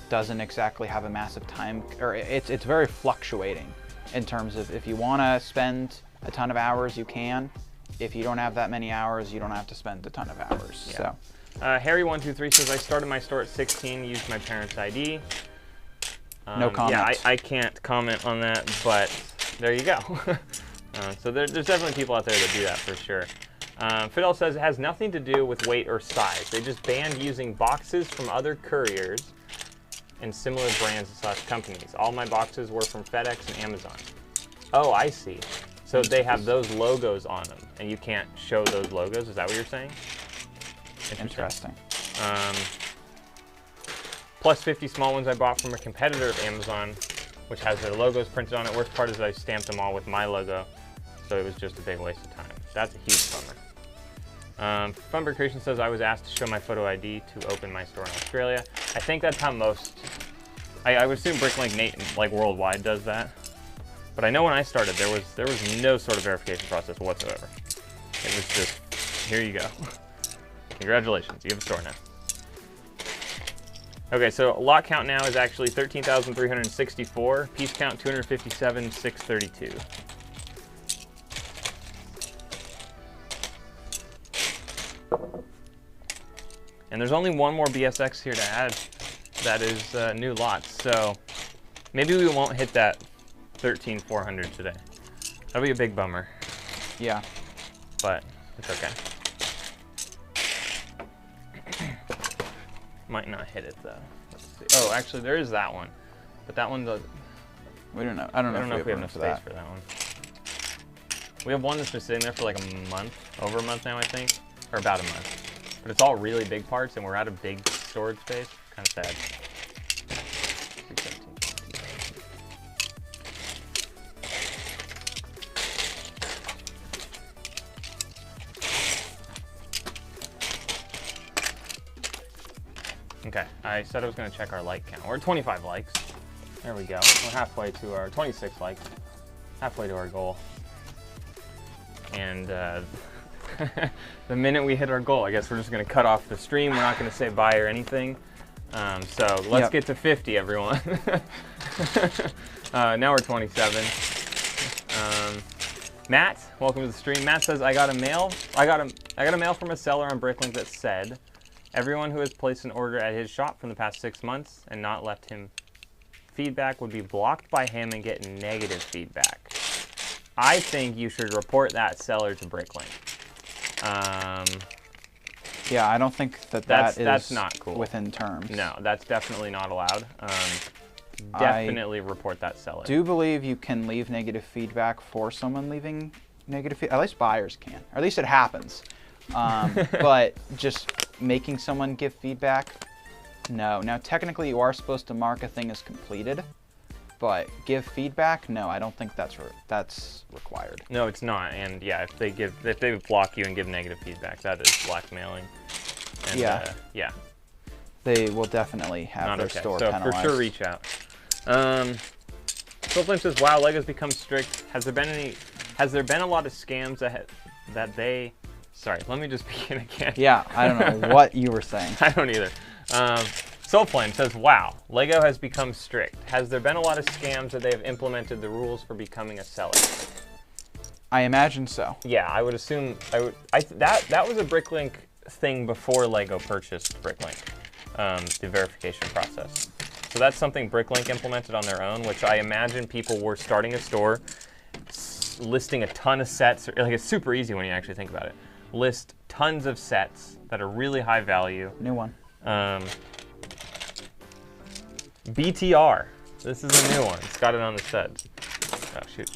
doesn't exactly have a massive time, or it's very fluctuating in terms of if you want to spend a ton of hours, you can. If you don't have that many hours, you don't have to spend a ton of hours. Yeah. So, Harry123 says, I started my store at 16, used my parents' ID. No comment. Yeah, I can't comment on that, but there you go. So there's definitely people out there that do that for sure. Fidel says it has nothing to do with weight or size. They just banned using boxes from other couriers and similar brands / companies. All my boxes were from FedEx and Amazon. Oh, I see. So they have those logos on them, and you can't show those logos. Is that what you're saying? Interesting. Plus 50 small ones I bought from a competitor of Amazon, which has their logos printed on it. Worst part is I stamped them all with my logo, so it was just a big waste of time. That's a huge bummer. Funberg Creation says I was asked to show my photo ID to open my store in Australia. I think that's how most, I would assume BrickLink Nate like worldwide does that. But I know when I started there was no sort of verification process whatsoever. It was just, here you go. Congratulations, you have a store now. Okay, so lot count now is actually 13,364. Piece count 257,632. And there's only one more BSX here to add. That is new lots. So maybe we won't hit that 13,400 today. That'll be a big bummer. Yeah. But it's okay. Might not hit it though. Let's see. Oh, actually there is that one. But that one does. We don't know. I don't know if we have enough space for that one. We have one that's been sitting there for like a month, over a month now I think. Or about a month. But it's all really big parts and we're out of big storage space. Kind of sad. 317. Okay, I said I was going to check our like count. We're at 25 likes. There we go. We're halfway to our 26 likes. Halfway to our goal. And the minute we hit our goal, I guess we're just going to cut off the stream. We're not going to say bye or anything. So let's get to 50, everyone. Now we're 27. Matt, welcome to the stream. Matt says, I got a mail from a seller on BrickLink that said, everyone who has placed an order at his shop from the past 6 months and not left him feedback would be blocked by him and get negative feedback. I think you should report that seller to BrickLink. Yeah, I don't think that's not cool. Within terms. No, that's definitely not allowed. Definitely report that seller. I do believe you can leave negative feedback for someone leaving negative feedback. At least buyers can. Or at least it happens. But just making someone give feedback, no. Now technically you are supposed to mark a thing as completed, but give feedback, no, I don't think that's required. No, it's not. And yeah, if they block you and give negative feedback, that is blackmailing. And, yeah. They will definitely have their store penalized. So for sure reach out. Soulflame says, wow, Lego's become strict. Has there been a lot of scams that they... Sorry, let me just begin again. Yeah, I don't know what you were saying. I don't either. Soulflame says, wow, Lego has become strict. Has there been a lot of scams that they have implemented the rules for becoming a seller? I imagine so. Yeah, I would assume, that was a BrickLink thing before Lego purchased BrickLink, the verification process. So that's something BrickLink implemented on their own, which I imagine people were starting a store, listing a ton of sets. Like, it's super easy when you actually think about it. List tons of sets that are really high value. New one. BTR. This is a new one. It's got it on the set. Oh, shoot.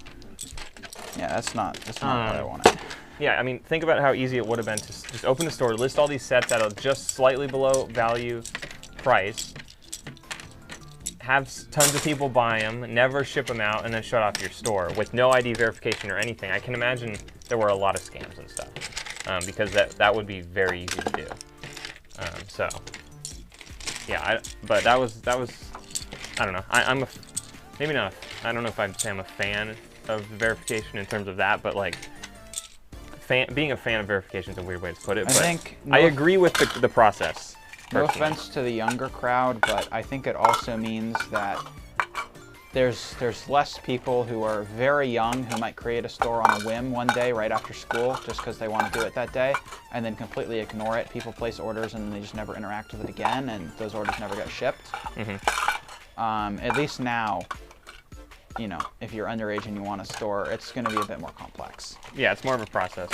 Yeah, that's not what I wanted. Yeah, I mean, think about how easy it would have been to just open the store, list all these sets at a just slightly below value price, have tons of people buy them, never ship them out, and then shut off your store with no ID verification or anything. I can imagine there were a lot of scams and stuff because that would be very easy to do. So, yeah, but that was I don't know. I'm maybe not. I don't know if I'd say I'm a fan of verification in terms of that, but like being a fan of verification is a weird way to put it. I agree with the process. No offense to the younger crowd, but I think it also means that there's less people who are very young who might create a store on a whim one day right after school just because they want to do it that day and then completely ignore it. People place orders and they just never interact with it again, and those orders never get shipped. At least now, you know, if you're underage and you want a store, it's going to be a bit more complex. Yeah, it's more of a process.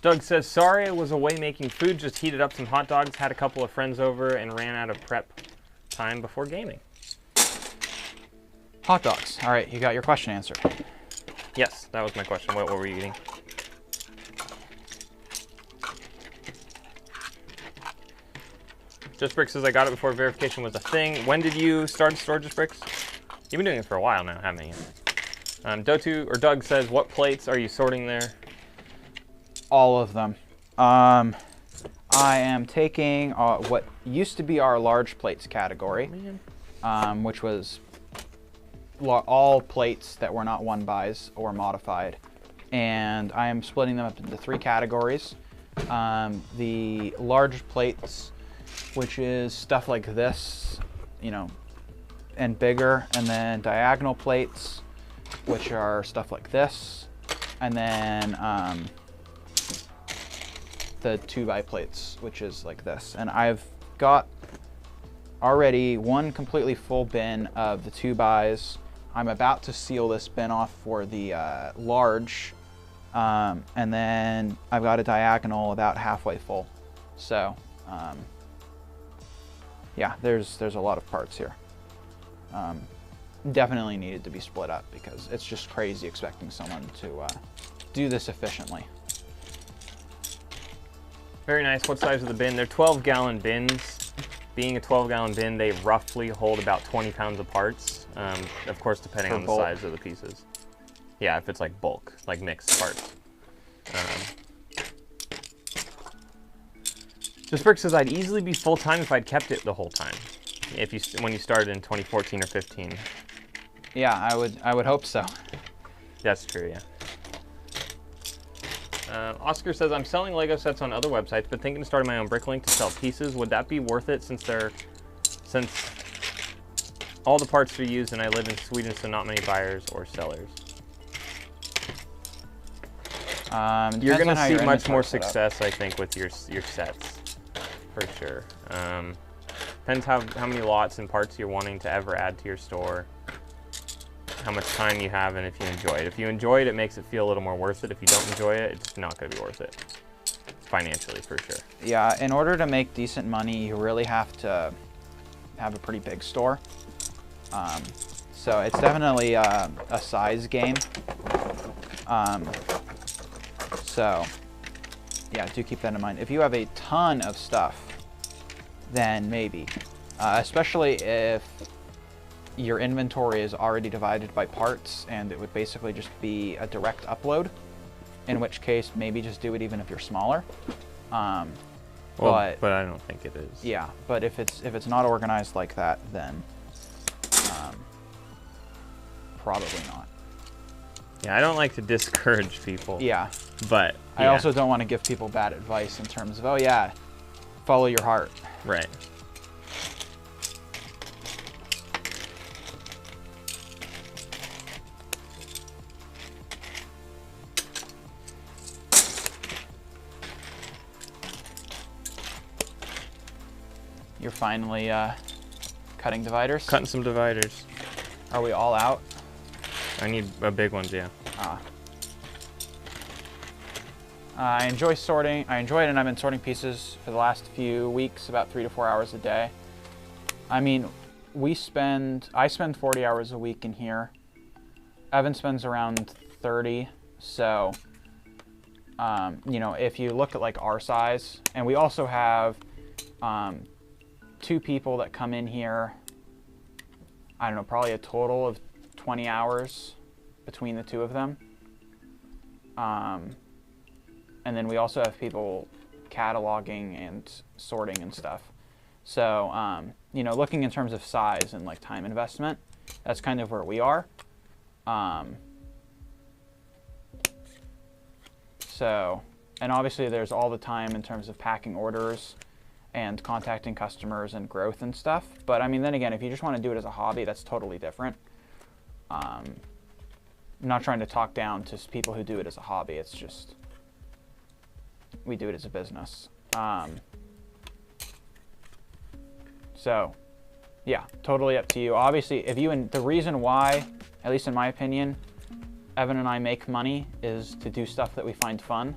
Doug says, sorry I was away making food, just heated up some hot dogs, had a couple of friends over, and ran out of prep time before gaming. Hot dogs. All right, you got your question answered. Yes, that was my question. What were you eating? Just Brick says, I got it before verification was a thing. When did you start store Just Bricks? You've been doing it for a while now, haven't you? Doug says, what plates are you sorting there? All of them. I am taking what used to be our large plates category, which was all plates that were not 1-buys or modified, and I am splitting them up into 3 categories. The large plates, which is stuff like this, you know, and bigger, and then diagonal plates, which are stuff like this, and then the 2-by plates, which is like this. And I've got already one completely full bin of the 2-bys. I'm about to seal this bin off for the large, and then I've got a diagonal about halfway full. So yeah, there's a lot of parts here. Definitely needed to be split up because it's just crazy expecting someone to do this efficiently. Very nice. What size is the bin? They're 12-gallon bins. Being a 12-gallon bin, they roughly hold about 20 pounds of parts. Of course, depending on the size of the pieces. Yeah, if it's like bulk, like mixed parts. Just Brick says, I'd easily be full-time if I'd kept it the whole time. When you started in 2014 or 15. Yeah, I would hope so. That's true, yeah. Oscar says, I'm selling Lego sets on other websites, but thinking of starting my own BrickLink to sell pieces. Would that be worth it since all the parts are used and I live in Sweden, so not many buyers or sellers? You're going to see much more success, I think, with your sets, for sure. Depends how many lots and parts you're wanting to ever add to your store, how much time you have, and if you enjoy it. If you enjoy it, it makes it feel a little more worth it. If you don't enjoy it, it's not going to be worth it, financially, for sure. Yeah, in order to make decent money, you really have to have a pretty big store. So it's definitely a size game. So yeah, do keep that in mind. If you have a ton of stuff, then maybe, especially if your inventory is already divided by parts and it would basically just be a direct upload, in which case maybe just do it even if you're smaller. But I don't think it is. Yeah, but if it's not organized like that, then probably not. Yeah, I don't like to discourage people. Yeah. But I also don't want to give people bad advice in terms of, oh yeah, follow your heart. Right. You're finally cutting dividers? Cutting some dividers. Are we all out? I need big ones, yeah. I enjoy sorting. I enjoy it, and I've been sorting pieces for the last few weeks, about 3 to 4 hours a day. I mean, I spend 40 hours a week in here. Evan spends around 30, so, you know, if you look at like our size, and we also have 2 people that come in here, I don't know, probably a total of 20 hours between the 2 of them. And then we also have people cataloging and sorting and stuff. So, you know, looking in terms of size and like time investment, that's kind of where we are. So, and obviously there's all the time in terms of packing orders and contacting customers and growth and stuff. But I mean, then again, if you just want to do it as a hobby, that's totally different. I'm not trying to talk down to people who do it as a hobby. It's just, we do it as a business. So, yeah, totally up to you. Obviously, the reason why, at least in my opinion, Evan and I make money is to do stuff that we find fun.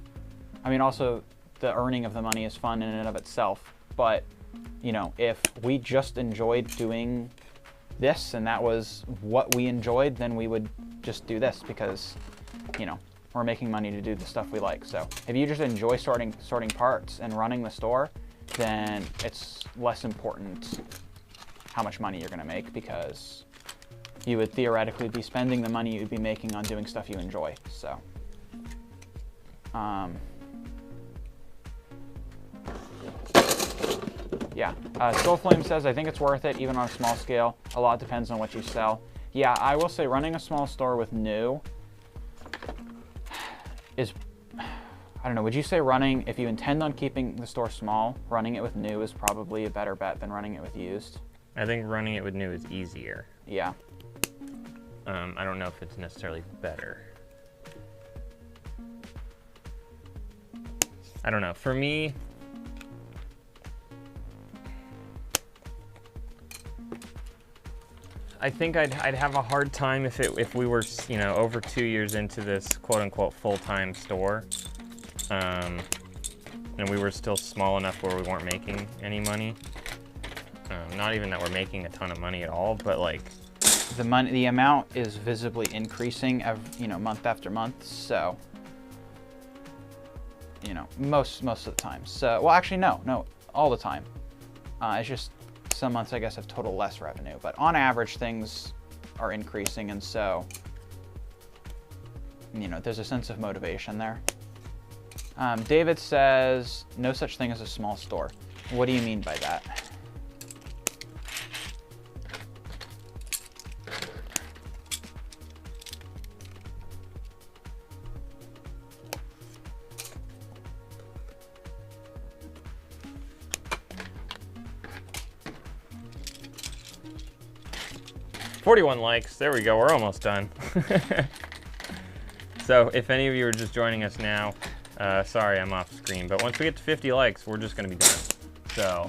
I mean, also the earning of the money is fun in and of itself. But, you know, if we just enjoyed doing this and that was what we enjoyed, then we would just do this because, you know, we're making money to do the stuff we like. So if you just enjoy sorting parts and running the store, then it's less important how much money you're going to make, because you would theoretically be spending the money you'd be making on doing stuff you enjoy. So, yeah. Soulflame says, I think it's worth it, even on a small scale. A lot depends on what you sell. Yeah, I will say running a small store with new is, I don't know, would you say running, if you intend on keeping the store small, running it with new is probably a better bet than running it with used? I think running it with new is easier. Yeah. I don't know if it's necessarily better. I don't know. For me, I think I'd have a hard time if we were, you know, over 2 years into this quote unquote full-time store, and we were still small enough where we weren't making any money. Not even that we're making a ton of money at all, but like the amount is visibly increasing you know, month after month. So, you know, most of the time. So, well, actually, no, all the time. It's just some months, I guess, have total less revenue, but on average, things are increasing, and so, you know, there's a sense of motivation there. David says, no such thing as a small store. What do you mean by that? $41 likes. There we go. We're almost done. So if any of you are just joining us now, sorry I'm off screen, but once we get to 50 likes, we're just going to be done. So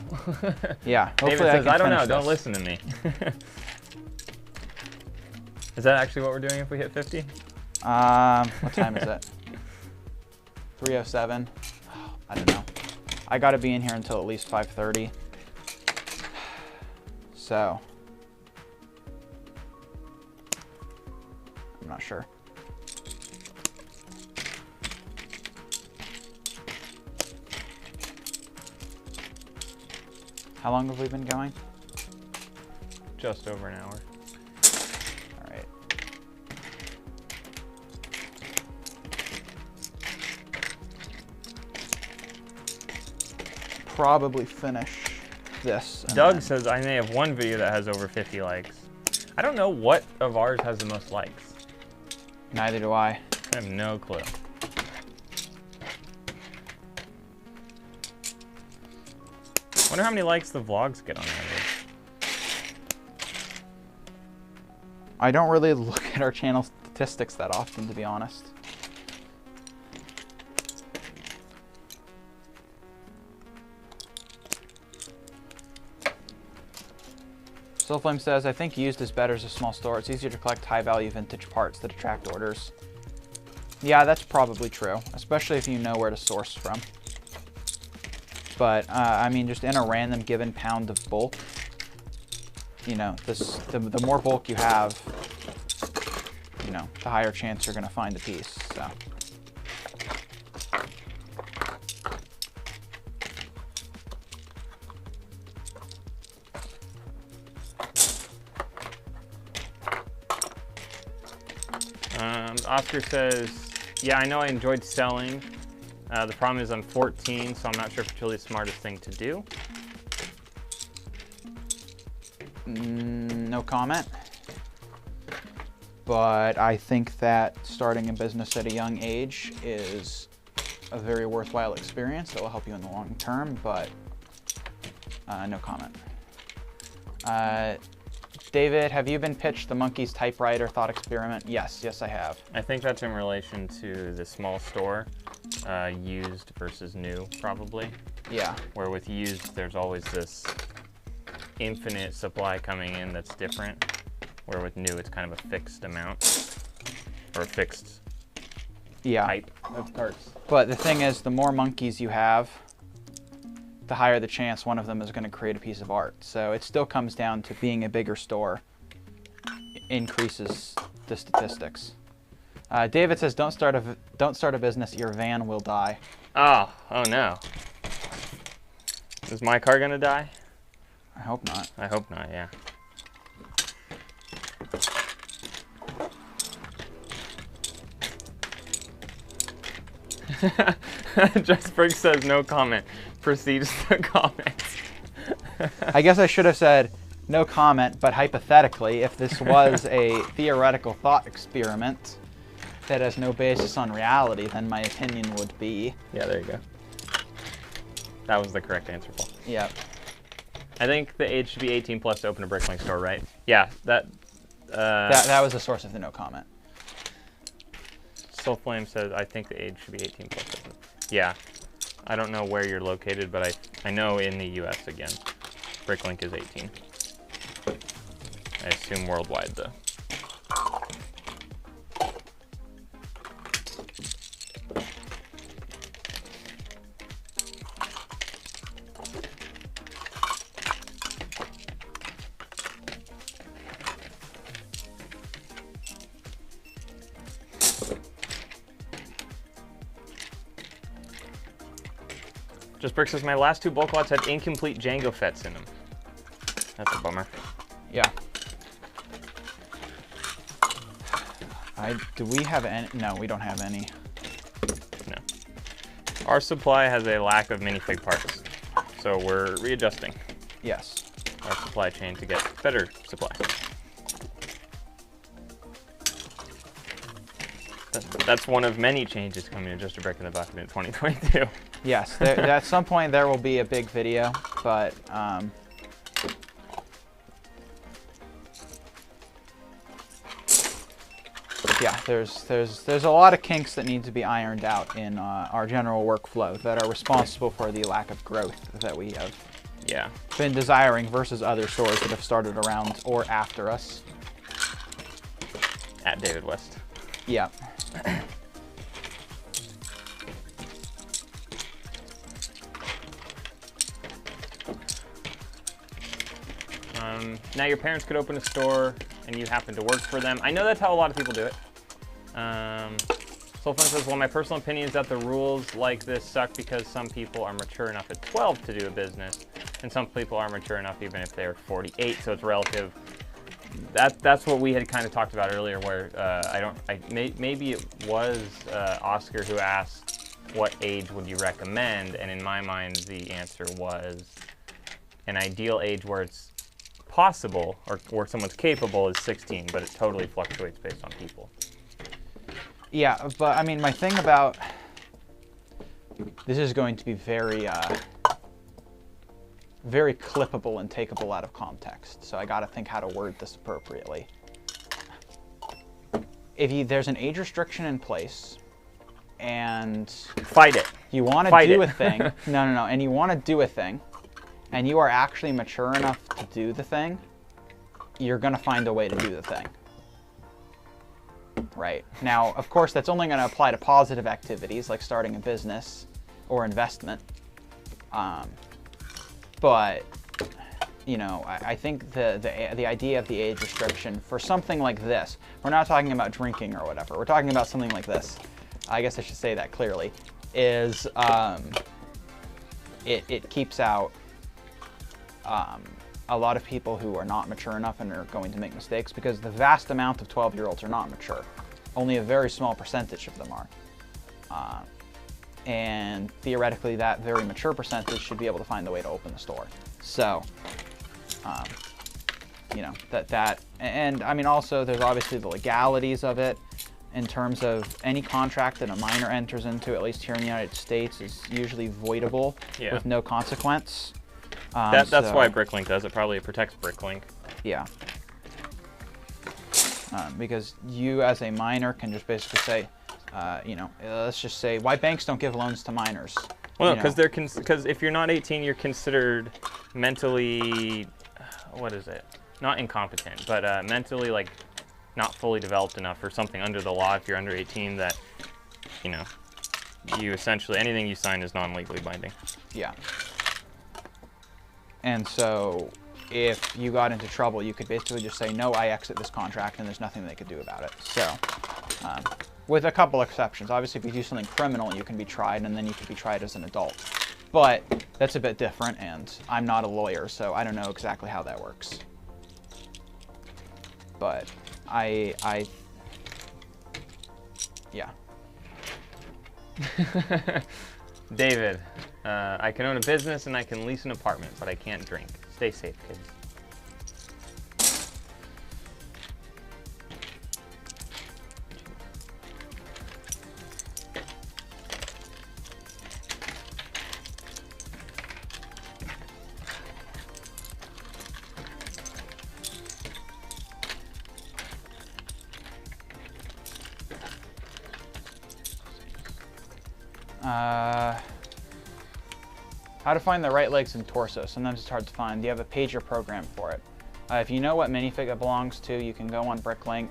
yeah, David says, I don't know, don't listen to me. Is that actually what we're doing if we hit 50? What time is it? 3:07. I don't know. I got to be in here until at least 5:30. So I'm not sure. How long have we been going? Just over an hour. All right. Probably finish this. Doug says I may have one video that has over 50 likes. I don't know what of ours has the most likes. Neither do I. I have no clue. Wonder how many likes the vlogs get on average. I don't really look at our channel statistics that often, to be honest. Soulflame says, I think used is better as a small store. It's easier to collect high-value vintage parts that attract orders. Yeah, that's probably true, especially if you know where to source from. But, I mean, just in a random given pound of bulk, you know, the more bulk you have, you know, the higher chance you're going to find a piece, so. Oscar says, yeah, I know I enjoyed selling. The problem is I'm 14, so I'm not sure if it's really the smartest thing to do. No comment. But I think that starting a business at a young age is a very worthwhile experience that will help you in the long term, but no comment. David, have you been pitched the Monkey's typewriter thought experiment? Yes, I have. I think that's in relation to the small store, used versus new, probably. Yeah. Where with used, there's always this infinite supply coming in that's different. Where with new, it's kind of a fixed amount, or a fixed type of parts. But the thing is, the more monkeys you have, the higher the chance one of them is going to create a piece of art. So it still comes down to being a bigger store increases the statistics. David says, don't start a business, your van will die. Oh no. Is my car gonna die? I hope not. I hope not, yeah. Just Brick says no comment. Proceeds to comment. I guess I should have said no comment, but hypothetically, if this was a theoretical thought experiment that has no basis on reality, then my opinion would be... Yeah, there you go. That was the correct answer, Paul. Yep. I think the age should be 18 plus to open a BrickLink store, right? Yeah, that was the source of the no comment. Soulflame says, I think the age should be 18 plus. Yeah. I don't know where you're located, but I know in the US again, BrickLink is 18. I assume worldwide though. Just Brick says, my last two bulk lots had incomplete Django fets in them. That's a bummer. Yeah. Do we have any? No, we don't have any. No. Our supply has a lack of minifig parts, so we're readjusting. Yes. Our supply chain to get better supply. That's one of many changes coming to Just a Brick in the Bucket in 2022. Yes, at some point there will be a big video, but yeah, there's a lot of kinks that need to be ironed out in our general workflow that are responsible for the lack of growth that we have been desiring versus other stores that have started around or after us. At David West. Yeah. Now your parents could open a store and you happen to work for them. I know that's how a lot of people do it. Soulfun says, well, my personal opinion is that the rules like this suck because some people are mature enough at 12 to do a business, and some people are mature enough even if they're 48, so it's relative. That's what we had kind of talked about earlier, where maybe it was Oscar who asked what age would you recommend, and in my mind the answer was an ideal age where it's possible or where someone's capable is 16, but it totally fluctuates based on people. Yeah, but I mean, my thing about this is going to be very very clippable and takeable out of context, so I gotta think how to word this appropriately. If there's an age restriction in place and fight it, you want to do a thing, no, and you want to do a thing, and you are actually mature enough to do the thing, you're gonna find a way to do the thing. right? Now, of course, that's only going to apply to positive activities like starting a business or investment. But, you know, I think the idea of the age restriction for something like this, we're not talking about drinking or whatever, we're talking about something like this, I guess I should say that clearly, is it keeps out a lot of people who are not mature enough and are going to make mistakes, because the vast amount of 12-year-olds are not mature. Only a very small percentage of them are. And theoretically, that very mature percentage should be able to find the way to open the store. So, you know, and I mean, also there's obviously the legalities of it in terms of any contract that a minor enters into, at least here in the United States, is usually voidable with no consequence. That's why BrickLink does it. Probably it protects BrickLink. Yeah. Because you as a minor can just basically say, you know, let's just say why banks don't give loans to minors. Well, no, because if you're not 18, you're considered mentally, what is it? Not incompetent, but mentally like not fully developed enough or something under the law. If you're under 18, that, you know, you essentially anything you sign is non-legally binding. Yeah. And so if you got into trouble, you could basically just say, no, I exit this contract, and there's nothing they could do about it. So, with a couple exceptions. Obviously, if you do something criminal, you can be tried, and then you can be tried as an adult. But that's a bit different, and I'm not a lawyer, so I don't know exactly how that works. But yeah. David, I can own a business and I can lease an apartment, but I can't drink. Stay safe, kids. How to find the right legs and torso. Sometimes it's hard to find. Do you have a page or program for it? If you know what minifig it belongs to, you can go on BrickLink,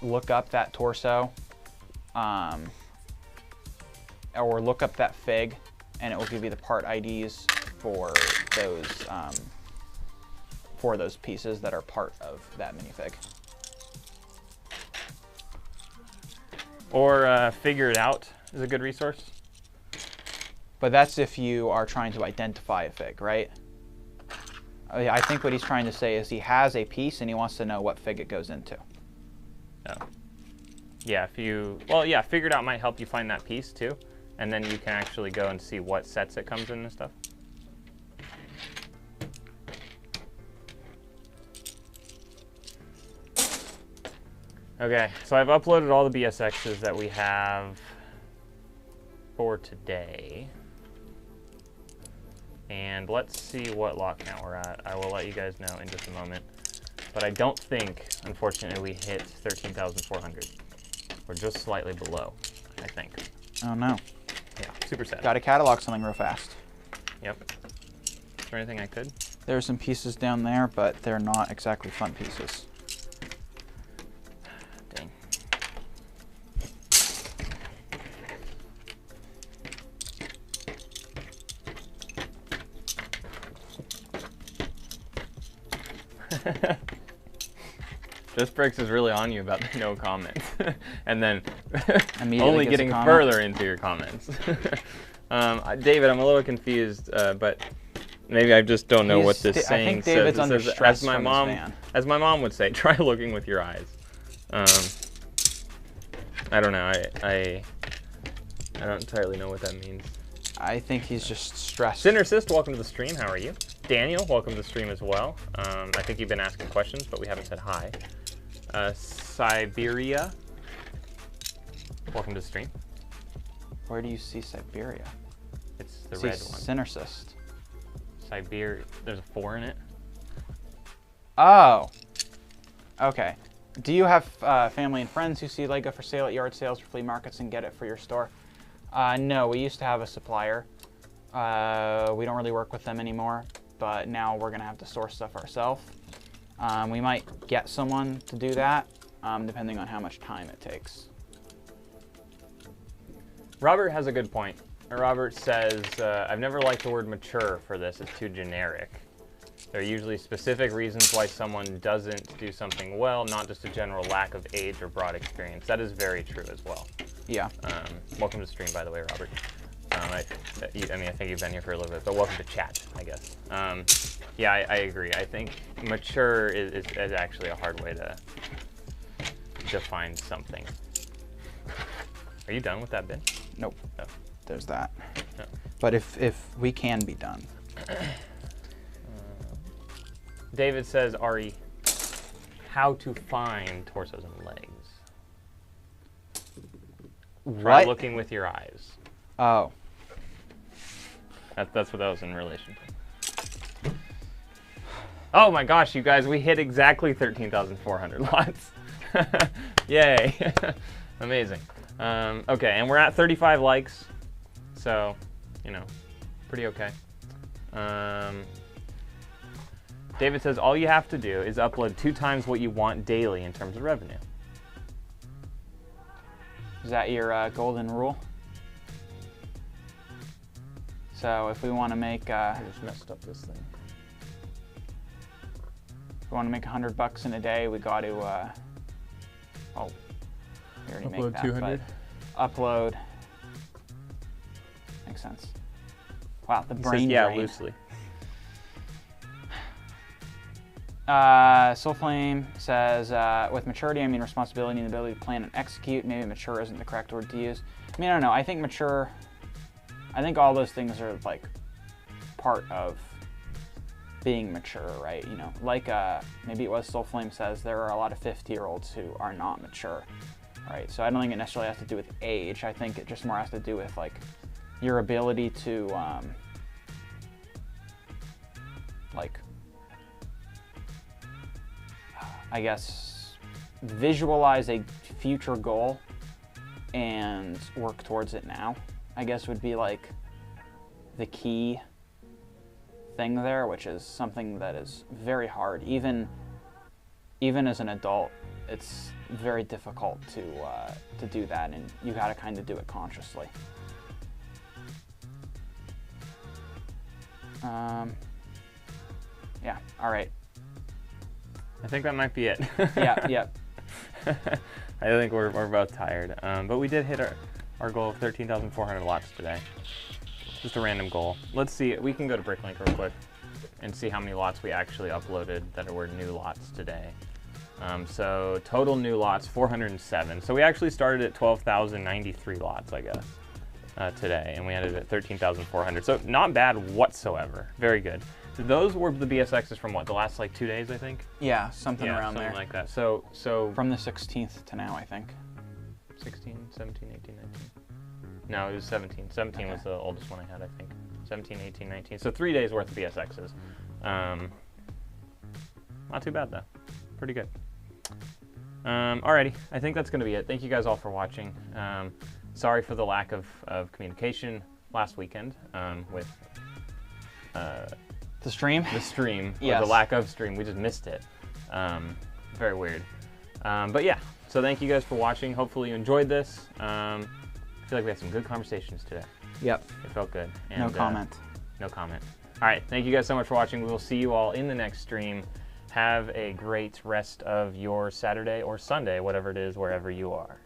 look up that torso, or look up that fig, and it will give you the part IDs for those pieces that are part of that minifig. Or Figure It Out is a good resource. But that's if you are trying to identify a fig, right? I think what he's trying to say is he has a piece and he wants to know what fig it goes into. Oh. Yeah, yeah, Figure It Out might help you find that piece too. And then you can actually go and see what sets it comes in and stuff. Okay, so I've uploaded all the BSXs that we have for today. And let's see what lock count we're at. I will let you guys know in just a moment. But I don't think, unfortunately, we hit 13,400. We're just slightly below, I think. Oh no. Yeah, super sad. Got to catalog something real fast. Yep. Is there anything I could? There's some pieces down there, but they're not exactly fun pieces. Dang. Just Bricks is really on you about the no comments, and then only getting further into your comments. David, I'm a little confused, but maybe I just don't know what this saying says. David's under stress as my mom would say, try looking with your eyes. I don't know. I don't entirely know what that means. I think he's just stressed. Sinnersist, welcome to the stream. How are you? Daniel, welcome to the stream as well. I think you've been asking questions, but we haven't said hi. Siberia, welcome to the stream. Where do you see Siberia? It's the red one. Sinnersist. Siberia, there's a 4 in it. Oh. Okay. Do you have family and friends who see Lego for sale at yard sales or flea markets and get it for your store? No, we used to have a supplier. We don't really work with them anymore, but now we're gonna have to source stuff ourselves. We might get someone to do that, depending on how much time it takes. Robert has a good point. Robert says, I've never liked the word mature for this. It's too generic. There are usually specific reasons why someone doesn't do something well, not just a general lack of age or broad experience. That is very true as well. Yeah. Welcome to the stream, by the way, Robert. I mean, I think you've been here for a little bit, but welcome to chat, I guess. Yeah, I agree. I think mature is actually a hard way to define something. Are you done with that bin? Nope. No. There's that. No. But if we can be done. David says, Ari, how to find torsos and legs? Try What? looking with your eyes. Oh. That's what that was in relation to. Oh my gosh, you guys, we hit exactly 13,400 lots. Yay. Amazing. Okay, and we're at 35 likes. So, you know, pretty okay. David says, all you have to do is upload 2 times what you want daily in terms of revenue. Is that your golden rule? So if we want to make, I just messed up this thing. If we want to make $100 in a day, we got to, oh, we already Upload make that, 200? but upload, makes sense. Wow, the He brain says, yeah, drain. loosely. Soulflame says, with maturity, I mean responsibility and the ability to plan and execute. Maybe mature isn't the correct word to use. I mean, I don't know. I think mature, I think all those things are like part of being mature, right? You know, like maybe it was Soulflame says, there are a lot of 50-year-olds who are not mature, right? So I don't think it necessarily has to do with age. I think it just more has to do with like your ability to like, I guess, visualize a future goal and work towards it now, I guess would be like the key thing there, which is something that is very hard. Even as an adult, it's very difficult to do that, and you gotta kind of do it consciously. Yeah, all right. I think that might be it. Yeah. I think we're both tired. But we did hit our goal of 13,400 lots today. Just a random goal. Let's see, we can go to BrickLink real quick and see how many lots we actually uploaded that were new lots today. So total new lots, 407. So we actually started at 12,093 lots, I guess, today, and we ended at 13,400. So not bad whatsoever. Very good. Those were the BSXs from what, the last like 2 days, I think? Yeah, something around something there. like that. So From the 16th to now, I think. 16, 17, 18, 19. No, it was 17. 17 was the oldest one I had, I think. 17, 18, 19. So 3 days worth of BSXs. Not too bad, though. Pretty good. Alrighty, I think that's going to be it. Thank you guys all for watching. Sorry for the lack of communication last weekend with The stream? the stream. Yes. Or the lack of stream. We just missed it. Very weird. But yeah, so thank you guys for watching. Hopefully you enjoyed this. I feel like we had some good conversations today. Yep. It felt good. And, No comment. No comment. All right, thank you guys so much for watching. We will see you all in the next stream. Have a great rest of your Saturday or Sunday, whatever it is, wherever you are.